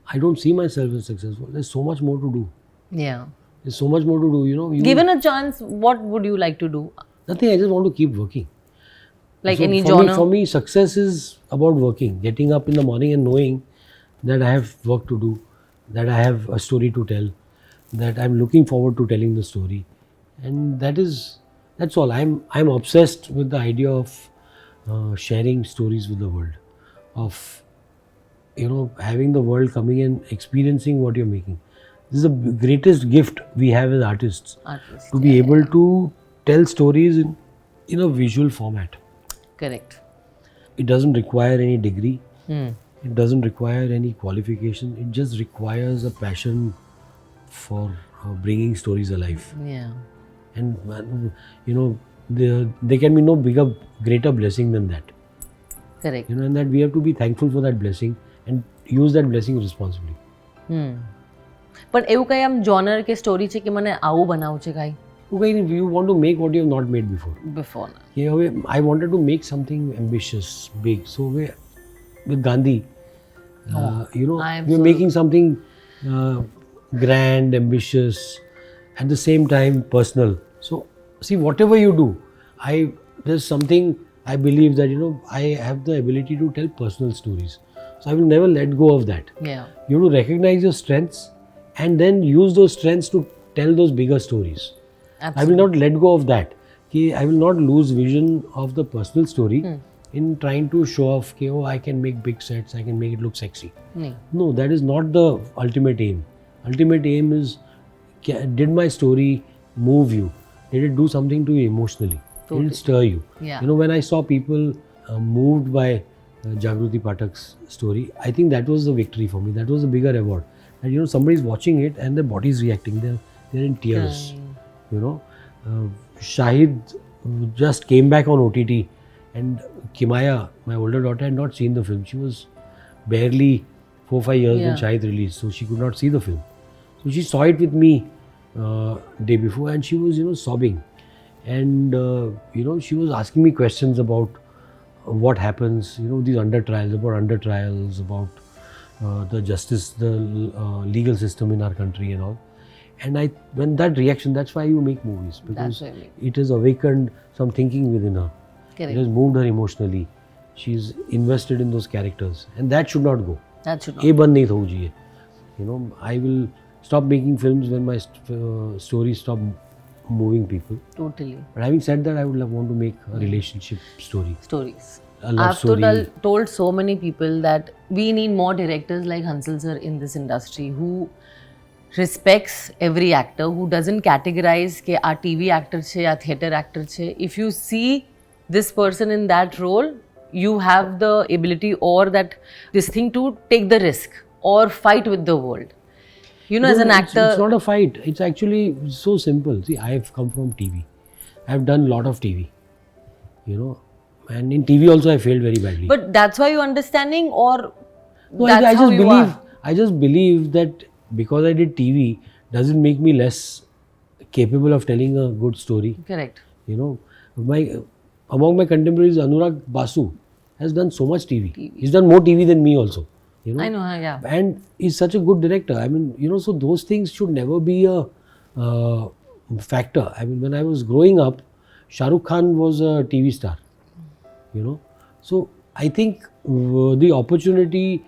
I don't see myself as successful. There's so much more to do. Yeah. There's so much more to do. Given a chance, what would you like to do? Nothing. I just want to keep working. Like So any for genre? For me, success is about working, getting up in the morning and knowing that I have work to do, that I have a story to tell, that I'm looking forward to telling the story, and that's all. I'm obsessed with the idea of sharing stories with the world, of having the world coming and experiencing what you're making. This is the greatest gift we have as artists, to be able to tell stories in a visual format. Correct. It doesn't require any degree. Hmm. It doesn't require any qualification. It just requires a passion for bringing stories alive. Yeah. And there can be no greater blessing than that. Correct. And that we have to be thankful for that blessing and use that blessing responsibly. પણ એવું કઈ આમ genre કે story છે કે મને આવું બનાવવું છે કાંઈ Okay, you want to make what you have not made before. before? I wanted to make something ambitious, big. So with Gandhi, we're making something grand, ambitious, at the same time personal. So see, whatever you do, there's something I believe that I have the ability to tell personal stories. So I will never let go of that. Yeah. You have to recognize your strengths and then use those strengths to tell those bigger stories. Absolutely. I will not let go of that. I will not lose vision of the personal story in trying to show off कि oh I can make big sets, I can make it look sexy. नहीं. No, that is not the ultimate aim. Ultimate aim is, did my story move you? Did it do something to you emotionally? Totally. Did it stir you? Yeah. You know, when I saw people moved by Jagruti Pathak's story, I think that was the victory for me. That was the bigger award. And you know, somebody's watching it and their body's reacting. They're in tears. You know, Shahid just came back on OTT, and Kimaya, my older daughter, had not seen the film. She was barely 4-5 years when Shahid released, so she could not see the film. So she saw it with me day before, and she was, you know, sobbing, and you know, she was asking me questions about what happens, you know, these under trials, about the justice, the legal system in our country and all. And when that reaction, that's why you make movies, because it has awakened some thinking within her. Correct. It has moved her emotionally. She's invested in those characters, and that should not go. That should not. ये बंद नहीं होना चाहिए. You know, I will stop making films when my stories stop moving people. Totally. But having said that, I would want to make a relationship story. Stories. A love I've story. told so many people that we need more directors like Hansal sir in this industry who respects every actor, who doesn't categorize ke a TV actor che ya theater actor che. If you see this person in that role, you have the ability or that this thing to take the risk or fight with the world. You know, No, as an it's- actor, it's not a fight. It's actually so simple. See, I have come from TV. I have done a lot of TV. You know, and in TV also I failed very badly. but that's why you're understanding, or No, that's I how just you believe. are. I just believe that because I did TV doesn't make me less capable of telling a good story. Correct. You know, among my contemporaries, Anurag Basu has done so much TV. He's done more TV than me also. You know, I know, yeah. and he's such a good director. I mean, you know, so those things should never be a factor. I mean, when I was growing up, Shah Rukh Khan was a TV star. You know, so I think the opportunity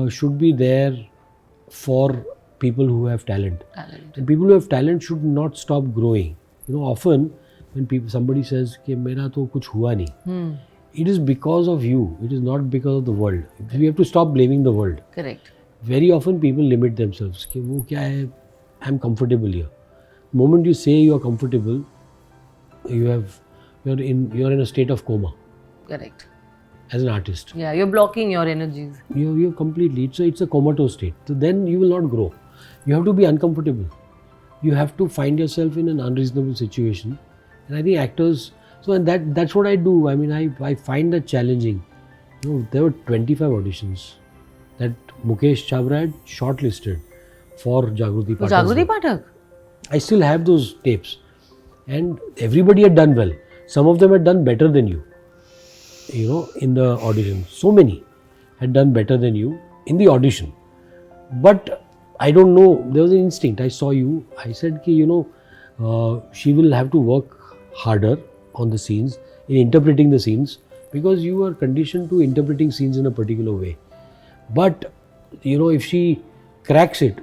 should be there for people who have talent. And people who have talent should not stop growing. You know, often when somebody says कि मेरा तो कुछ हुआ नहीं, it is because of you. It is not because of the world. We have to stop blaming the world. Correct. Very often people limit themselves कि वो क्या है, I'm comfortable here. The moment you say you are comfortable, you're in a state of coma Correct. as an artist. Yeah, you're blocking your energies. You're completely, it's a comatose state. So then you will not grow. You have to be uncomfortable. You have to find yourself in an unreasonable situation. And I think actors, and that's what I do. I mean, I find that challenging. You know, there were 25 auditions that Mukesh Chabra had shortlisted for Jagruti Pathak. Jagruti Pathak? I still have those tapes. And everybody had done well. Some of them had done better than you. You know, in the audition. So many had done better than you in the audition. But I don't know, there was an instinct. I saw you. I said, you know, she will have to work harder on the scenes, in interpreting the scenes, because you are conditioned to interpreting scenes in a particular way. But, you know, if she cracks it,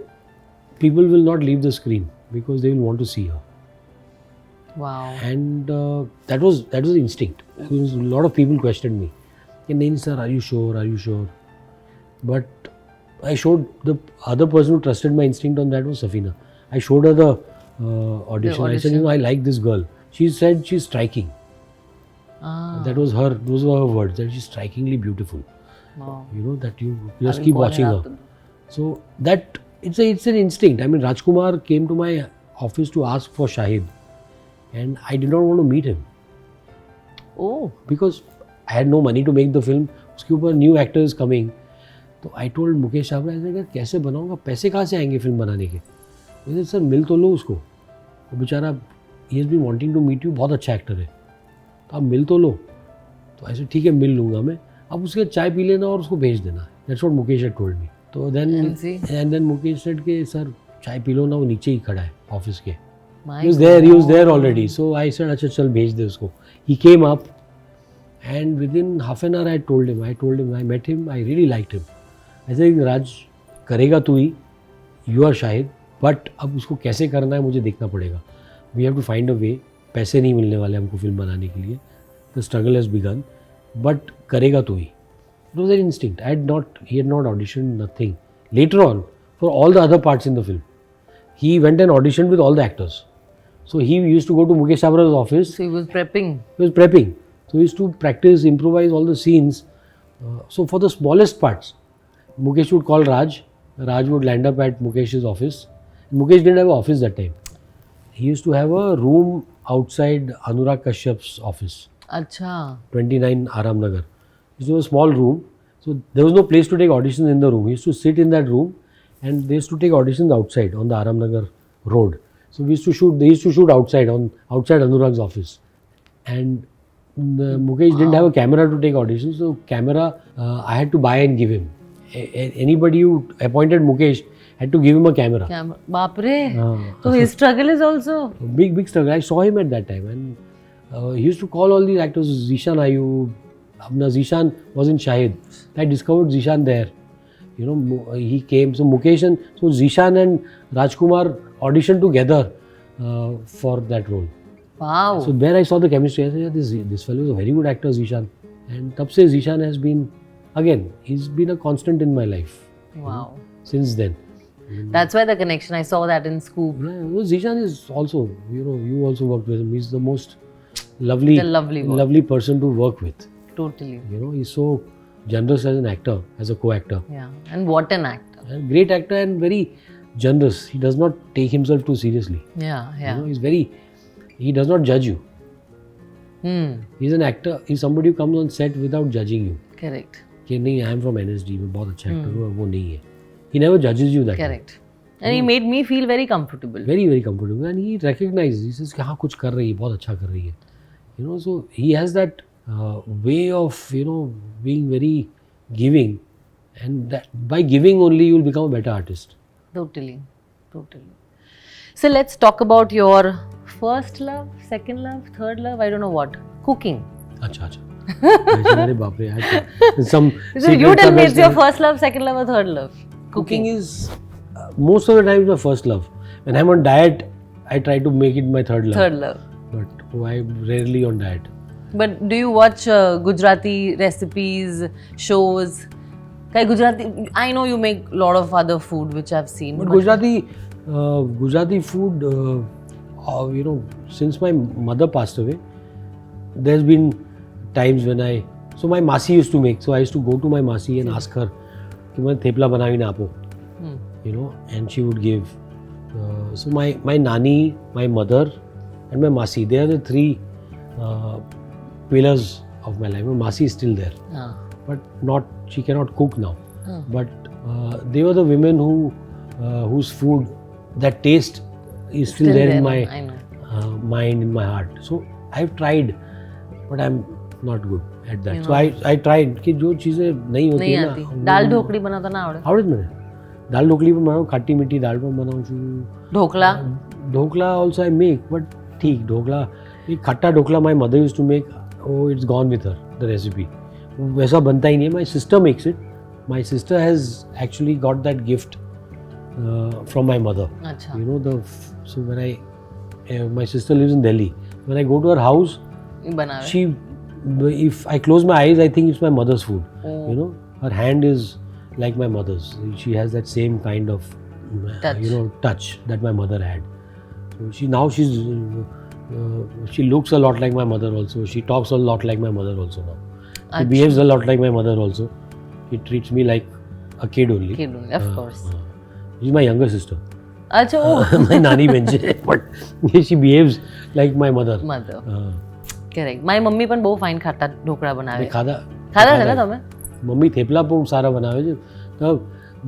people will not leave the screen because they will want to see her. Wow. And that was instinct. Because a lot of people questioned me. Nain sir, are you sure? Are you sure? But I showed the other person who trusted my instinct on that was Safina. I showed her the audition. I said, you know, I like this girl. She said she's striking. Those were her words, that she's strikingly beautiful. Wow. You know, that you just keep watching her. So that it's an instinct. I mean, Rajkumar came to my office to ask for Shahid, and I did not want to meet him. Oh. Because I had no money to make the film. उसके ऊपर new actor is coming. तो I told Mukesh Chhabra, I said, कैसे बनाऊंगा, पैसे कहाँ से आएंगे film बनाने के? I said, सर मिल तो लो उसको, वो बेचारा he has been wanting to meet you, बहुत अच्छा एक्टर है, तो आप मिल तो लो. तो ऐसे ठीक है, मिल लूँगा मैं, आप उसके चाय पी लेना और उसको भेज देना. That's what Mukesh had told me. तो then Mukesh said कि सर चाय पी लो ना, वो नीचे ही खड़ा है ऑफिस के. He was there already. So I said, अच्छा चल भेज दे उसको. He came up, and within half an hour I told him, I met him, I really liked him. I said, राज करेगा तू ही, you are Shahid, but अब उसको कैसे करना है मुझे देखना पड़ेगा. We have to find a way. पैसे नहीं मिलने वाले हमको फिल्म बनाने के लिए. The struggle has begun, but karega to hi. It was an instinct. He had not auditioned, nothing. Later on, for all the other parts in the film, he went and auditioned with all the actors. So he used to go to Mukesh Sabra's office. So he was prepping. He was prepping. So he used to practice, improvise all the scenes. So for the smallest parts, Mukesh would call Raj. Raj would land up at Mukesh's office. Mukesh didn't have an office that time. He used to have a room outside Anurag Kashyap's office. Acha. 29 Aram Nagar. It was a small room. So there was no place to take auditions in the room. He used to sit in that room and they used to take auditions outside on the Aram Nagar road. So they used to shoot outside Anurag's office. And Mukesh didn't have a camera to take auditions. So camera I had to buy and give him. Anybody who appointed Mukesh had to give him a camera. Baapre. So his struggle is also Big struggle. I saw him at that time and he used to call all these actors. Zishan Ayub. Zishan was in Shahid. I discovered Zishan there. You know, he came. So Mukesh and Zishan and Rajkumar auditioned together for that role. wow. So there I saw the chemistry. I said, yeah, this fellow is a very good actor, Zishan. And tab se Zishan has been, again, he's been a constant in my life. Wow. Since then. That's why the connection. I saw that in Scoop. Yeah, well, Zishan is also, you also worked with him. He's the most lovely person to work with. Totally. You know, he's so generous as an actor, as a co-actor. Yeah. And what an actor. And great actor and very generous. He does not take himself too seriously. Yeah. You know, he does not judge you. He's an actor. He's somebody who comes on set without judging you. Correct. कि नहीं, I am from NSD, मैं बहुत अच्छा actor हूँ, वो नहीं है. He never judges you that way. Correct. And he made me feel very comfortable. Very, very comfortable. And he recognizes, he says कि हाँ कुछ कर रही है, बहुत अच्छा कर रही है. You know, so he has that way of, you know, being very giving, and that by giving only you will become a better artist. Totally. So let's talk about your first love, second love, third love, I don't know what. Cooking. अच्छा. अरे बाप रे. Some. So you tell me, it's your first love, second love, or third love? Cooking is most of the time my first love. When I'm on diet, I try to make it my third love. Third love. But I'm rarely on diet. But do you watch Gujarati recipes, shows? Gujarati, I know you make a lot of other food which I've seen. But Gujarati food, you know, since my mother passed away, there's been times when so my Masi used to make, so I used to go to my Masi and ask her, कि मैं थेपला बनावी ना आपो, you know, and she would give. So my Nani, my mother, and my Masi, they are the three pillars of my life. My Masi is still there, but she cannot cook now. But they were the women whose food, that taste is still there in my mind, in my heart. So I've tried, but I'm not good at that. So I tried कि जो चीजें नहीं होती है ना, दाल ढोकली बनाता ना आवड़े મને दाल ढोकली પણ બનાવું, ખાટી મીઠી દાળ પણ બનાવું છું. Dhokla also I make, but ठीक ढोकला, ये खट्टा dhokla my mother used to make, it's gone with her, the recipe. वैसा बनता ही नहीं है. My sister makes it. My sister has actually got that gift from my mother. Achha. You know, so when my sister lives in Delhi. When I go to her house, if I close my eyes, I think it's my mother's food. You know, her hand is like my mother's. She has that same kind of touch that my mother had. So she looks a lot like my mother also. She talks a lot like my mother also now. She behaves a lot like my mother also. She treats me like a kid only. Of course. She's my younger sister. Achha, my nani bench, but she behaves like my mother. Correct. My mummy પણ બહુ fine ખાતા ઢોકળા બનાવે. ખાધા છે ને તમે? Mummy thepla પણ સારા બનાવે છે. The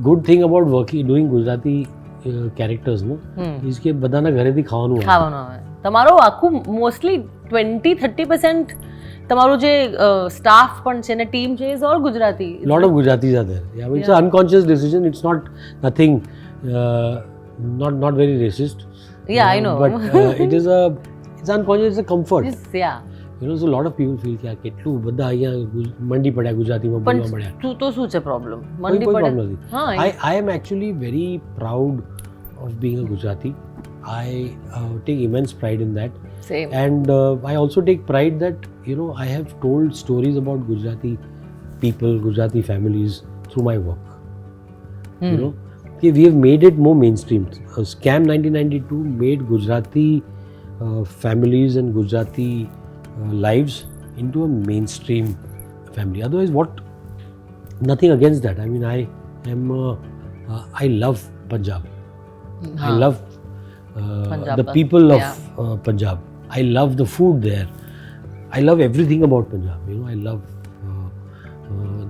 good thing about doing Gujarati characters no is કે બધાના ઘરેથી ખાવાનું આવે. તમારો આખું મોસ્ટલી 20-30% તમારું જે સ્ટાફ પણ છે ને ટીમ છે is all Gujarati. Lot of Gujaratis are there. Yeah, it's an unconscious decision. It's not nothing, not very racist. Yeah, I know. But it's unconscious. It's a comfort. Yeah. You know, so a lot of people feel કે કેટલું બધા અહીંયા મંડી પડ્યા ગુજરાતીમાં બોલવા મળ્યા. તો શું છે પ્રોબ્લેમ? મંડી પડ્યા. I am actually very proud of being a Gujarati. I take immense pride in that. Same. And I also take pride that, you know, I have told stories about Gujarati people, Gujarati families through my work. You know, we have made it more mainstream. Scam 1992 made Gujarati families and Gujarati lives into a mainstream family. Otherwise, nothing against that. I mean, I love Punjab. I love the people of Punjab. I love the food there. I love everything about Punjab. You know, I love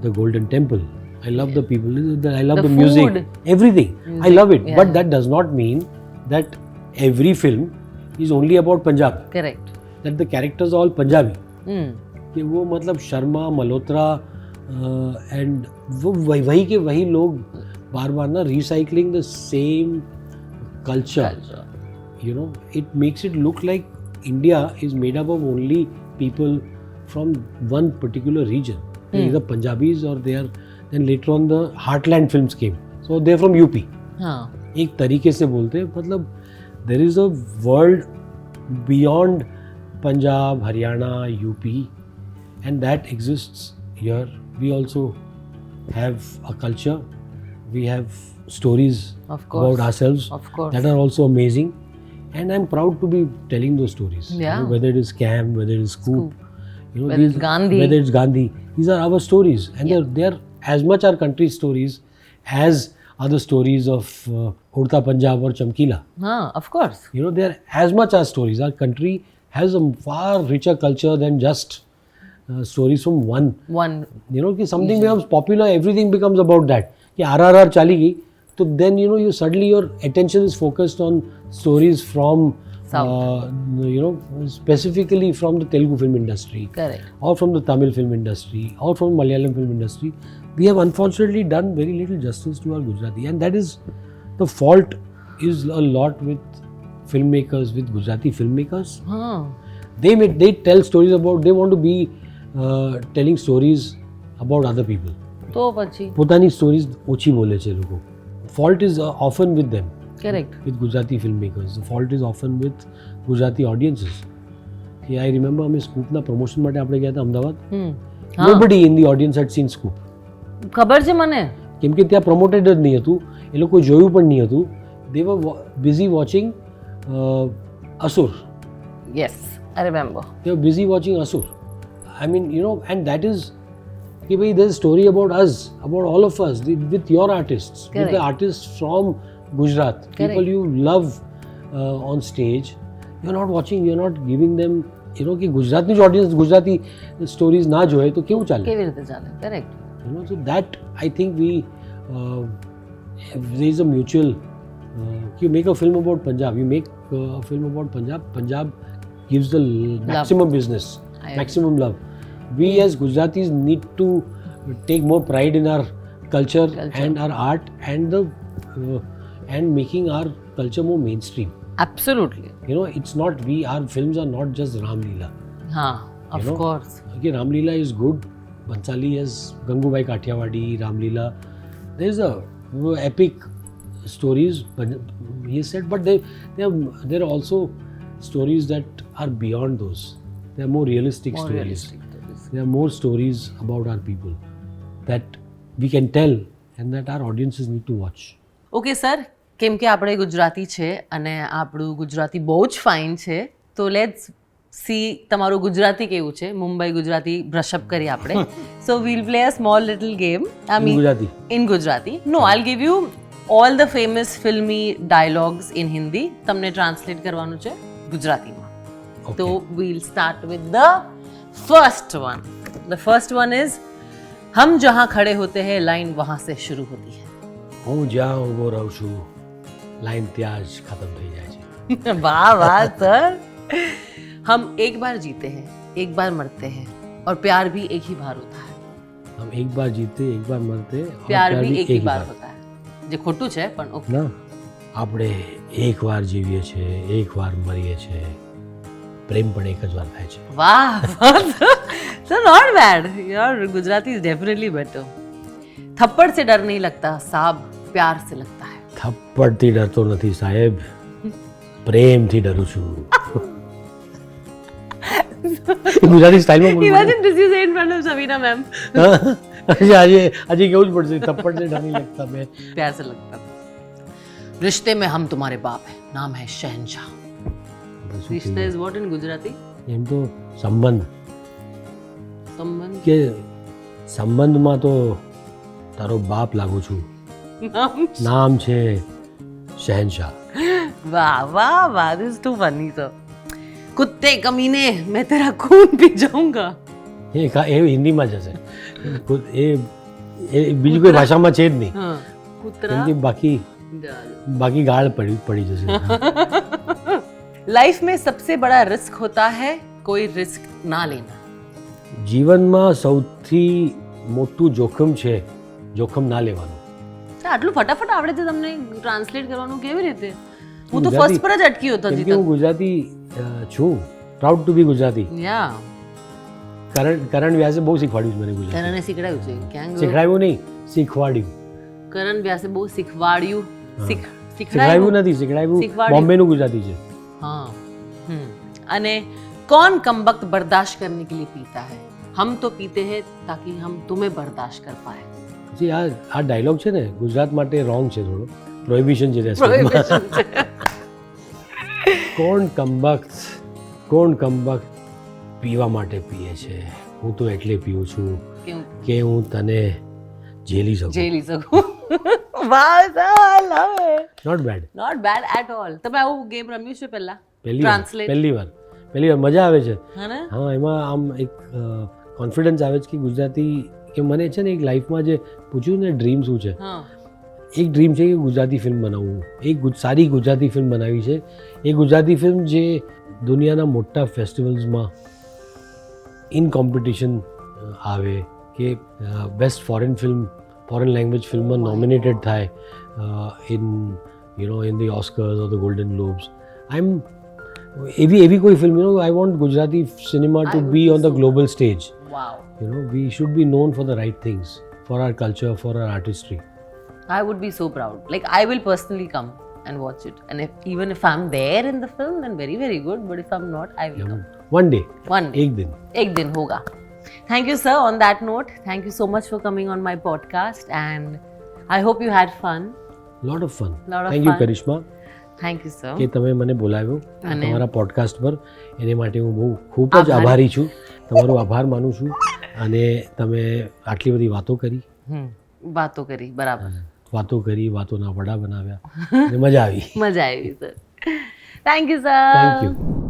the Golden Temple. I love the people. I love the music. food. Everything. I love it. Yeah. But that does not mean that every film is only about Punjab. Correct. That the characters are all Punjabi. Hmm. कि वो मतलब Sharma Malhotra and वो वही के वही लोग बार बार ना recycling the same culture, you know, it makes it look like India is made up of only people from one particular region. They're either Punjabis or they are, then later on the Heartland films came. So they're from UP. हाँ. एक तरीके से बोलते हैं, मतलब there is a world beyond Punjab, Haryana, UP, and that exists here. We also have a culture. We have stories Of course. about ourselves Of course. that are also amazing, and I'm proud to be telling those stories. Yeah. You know, whether it is Scam, whether it is Scoop, you know, Whether it's Gandhi. whether it's Gandhi, these are our stories, and they're as much our country's stories as other stories of Udta Punjab or Chamkila. हाँ, of course. You know, they're as much our stories. Our country has a far richer culture than just stories from one. You know, कि something becomes popular, everything becomes about that. कि RRR चली गई, तो then you know, you suddenly your attention is focused on stories from you know, specifically from the Telugu film industry. Correct. Or from the Tamil film industry, or from Malayalam film industry. We have unfortunately done very little justice to our Gujarati, and that is the fault is a lot with filmmakers, with Gujarati filmmakers. हाँ. They tell stories about, they want to be telling stories about other people. तो પછી. પોતાની stories ઓછી બોલે છે લોકો. Fault is often with them. Correct. With Gujarati filmmakers. The fault is often with Gujarati audiences. I remember અમે સ્કૂપના promotion માટે આપણે ગયા હતા Ahmedabad. Nobody in the audience had seen Scoop. ખબર છે મને. કેમ કે ત્યાં promoted જ નહીં હતું, એ લોકો જોયું પણ નહીં હતું. They were busy watching Asur. Yes, I remember. They were busy watching Asur. I mean, you know, and that is, कि भाई there's a story about us, about all of us, with your artists, with the artists from Gujarat, people you love on stage. You're not watching, you're not giving them, you know, कि गुजराती जो audience Gujarati stories ना जो है तो क्यों चाले? કેવી રીતે ચાલે? Correct. You know, so that I think there is a mutual. You make a film about Punjab, you make a film about Punjab. Punjab gives the maximum business, maximum love. We as Gujaratis need to take more pride in our culture. And our art and and making our culture more mainstream. Absolutely. You know, it's not our films are not just Ram Leela. हाँ, of course. Okay, Ram Leela is good. Bhansali has Gangubai Kathiawadi, Ram Leela. There's epic stories, he said, but there are also stories that are beyond those. They are more realistic stories. There are more stories about our people that we can tell and that our audiences need to watch. Okay, sir. કેમ કે આપણે ગુજરાતી છે અને આપણું ગુજરાતી બહુ જ fine છે, તો લેટ્સ સી તમારું ગુજરાતી કેવું છે. મુંબઈ ગુજરાતી બ્રશઅપ કરી આપણે. So we'll play a small little game. In Gujarati. No, I'll give you all the famous filmy dialogues in Hindi. તમને ટ્રાન્સલેટ કરવાનું છે ગુજરાતીમાં. તો we'll start with the first one. The first one is हम जहाँ खड़े होते हैं लाइन वहाँ से शुरू होती है. હું જ્યાં ઊભો રહું છું લાઈન ત્યાં જ ખતમ થઈ જાય છે. वाह वाह सर. हम एक बार जीते हैं, एक बार मरते हैं और प्यार भी एक ही बार होता है. हम एक बार जीते एक बार मरते प्यार भी एक ही बार होता है. જે ખોટું છે પણ ઓકે. ના, આપણે એક વાર જીવીએ છે, એક વાર મરીએ છે, પ્રેમ પણ એક જ વાર થાય છે. વાહ, so not bad. Your Gujarati is definitely better. थप्पड़ से डर नहीं लगता साहब, प्यार से लगता है. થપ્પડથી ડરતો નથી સાહેબ, પ્રેમથી ડરું છું. ગુજરાતી સ્ટાઇલમાં બોલ. Imagine this you say in front of Shabina ma'am. આજે કેવું જ પડશે, થપ્પડ से डर नहीं लगता मैं. प्यार से लगता. रिश्ते में हम तुम्हारे बाप है, नाम है शहनशाह. रिश्ता is what in Gujarati? એમ તો સંબંધ संबंध. કે સંબંધમાં તો તારો બાપ લાગુ છું. नाम. નામ છે શહેનશાહ. वाह वाह वाह, this is too funny sir. कुत्ते कमीने, मैं तेरा खून पी जाऊंगा. એ હિન્દીમાં જ હશે. એ બીજી કોઈ ભાષામાં છે જ નહીં. हाँ. કેમ कुतरा. કે બાકી ગાળ પડી જશે. लाइफ में सबसे बड़ा रिस्क होता है कोई रिस्क ना लेना. જીવનમાં સૌથી મોટું જોખમ છે જોખમ ના લેવાનું. આટલું ફટાફટ આવડે છે તમને ટ્રાન્સલેટ કરવાનું કેવી રીતે? હું તો ગુજરાતી- ફર્સ્ટ પર જ અટકી હતો કેમ હજી કે હું તક. ગુજરાતી છું, પ્રાઉડ ટુ બી ગુજરાતી. યા કરણ વ્યાસે બહુ શીખવાડ્યું છે મને ગુજરાતી. કરણે શીખડાયું છે ક્યાં ગયો? શીખડાયું નહીં, શીખવાડ્યું. કરણ વ્યાસે બહુ શીખવાડ્યું. શીખડાયું નથી, શીખડાયું શીખવાડ્યું. બોમ્બેનું ગુજરાતી છે. हाँ. અને कौन कम वक्त बर्दाश्त करने के लिए पीता है? हम तो पीते हैं ताकि हम तुम्हें बर्दाश्त कर पाए. પછી આ ડાયલોગ છે ને ગુજરાત માટે રોંગ છે, થોડો પ્રોહિબિશન છે Prohibition છે. કોણ કમબખ્ત પીવા માટે પીએ છે, હું તો એટલે પીઉં છું કેવું? કે હું તને ઝેલી શકું. ઝેલી શકું. વાહ sir, love it. Not bad. Not bad at all. તમે આવું ગેમ રમ્યું છે પહેલા? પહેલી Translate. વાર મજા આવે છે. હા ને? હા, એમાં આમ એક કોન્ફિડન્સ આવે છે કે ગુજરાતી, કે મને છે ને એક લાઈફમાં જે પૂછ્યું ને ડ્રીમ શું છે, હા. એક ડ્રીમ છે કે ગુજરાતી ફિલ્મ બનાવવું. એક સારી ગુજરાતી ફિલ્મ બનાવી છે. એ ગુજરાતી ફિલ્મ જે દુનિયાના મોટા ફેસ્ટિવલ્સમાં ઇન કોમ્પિટિશન આવે, કે બેસ્ટ ફોરેન લેંગ્વેજ ફિલ્મમાં નોમિનેટેડ થાય in in the Oscars or the Golden Globes. એવી કોઈ film, I want Gujarati cinema to be on the global stage. Wow. We should be known for the right things, for our culture, for our artistry. I would be so proud. Like, I will personally come and watch it. And even if I'm there in the film, then very, very good. But if I'm not, I will come. One day. One day. एक दिन hoga. Thank you, sir. On that note, thank you so much for coming on my podcast. And I hope you had fun. Lot of fun. Lot of Thank you, fun. Karishma, Thank you, sir. કે તમે મને બોલાવ્યો અને તમારા podcast પર. એને માટે હું ખૂબ જ આભારી છું. તમારો આભાર માનું છું. અને તમે આટલી બધી વાતો કરી. વાતો કરી, બરાબર. વાતોના વડા બનાવ્યા. મજા આવી. મજા આવી, sir. Thank you, sir. Thank you.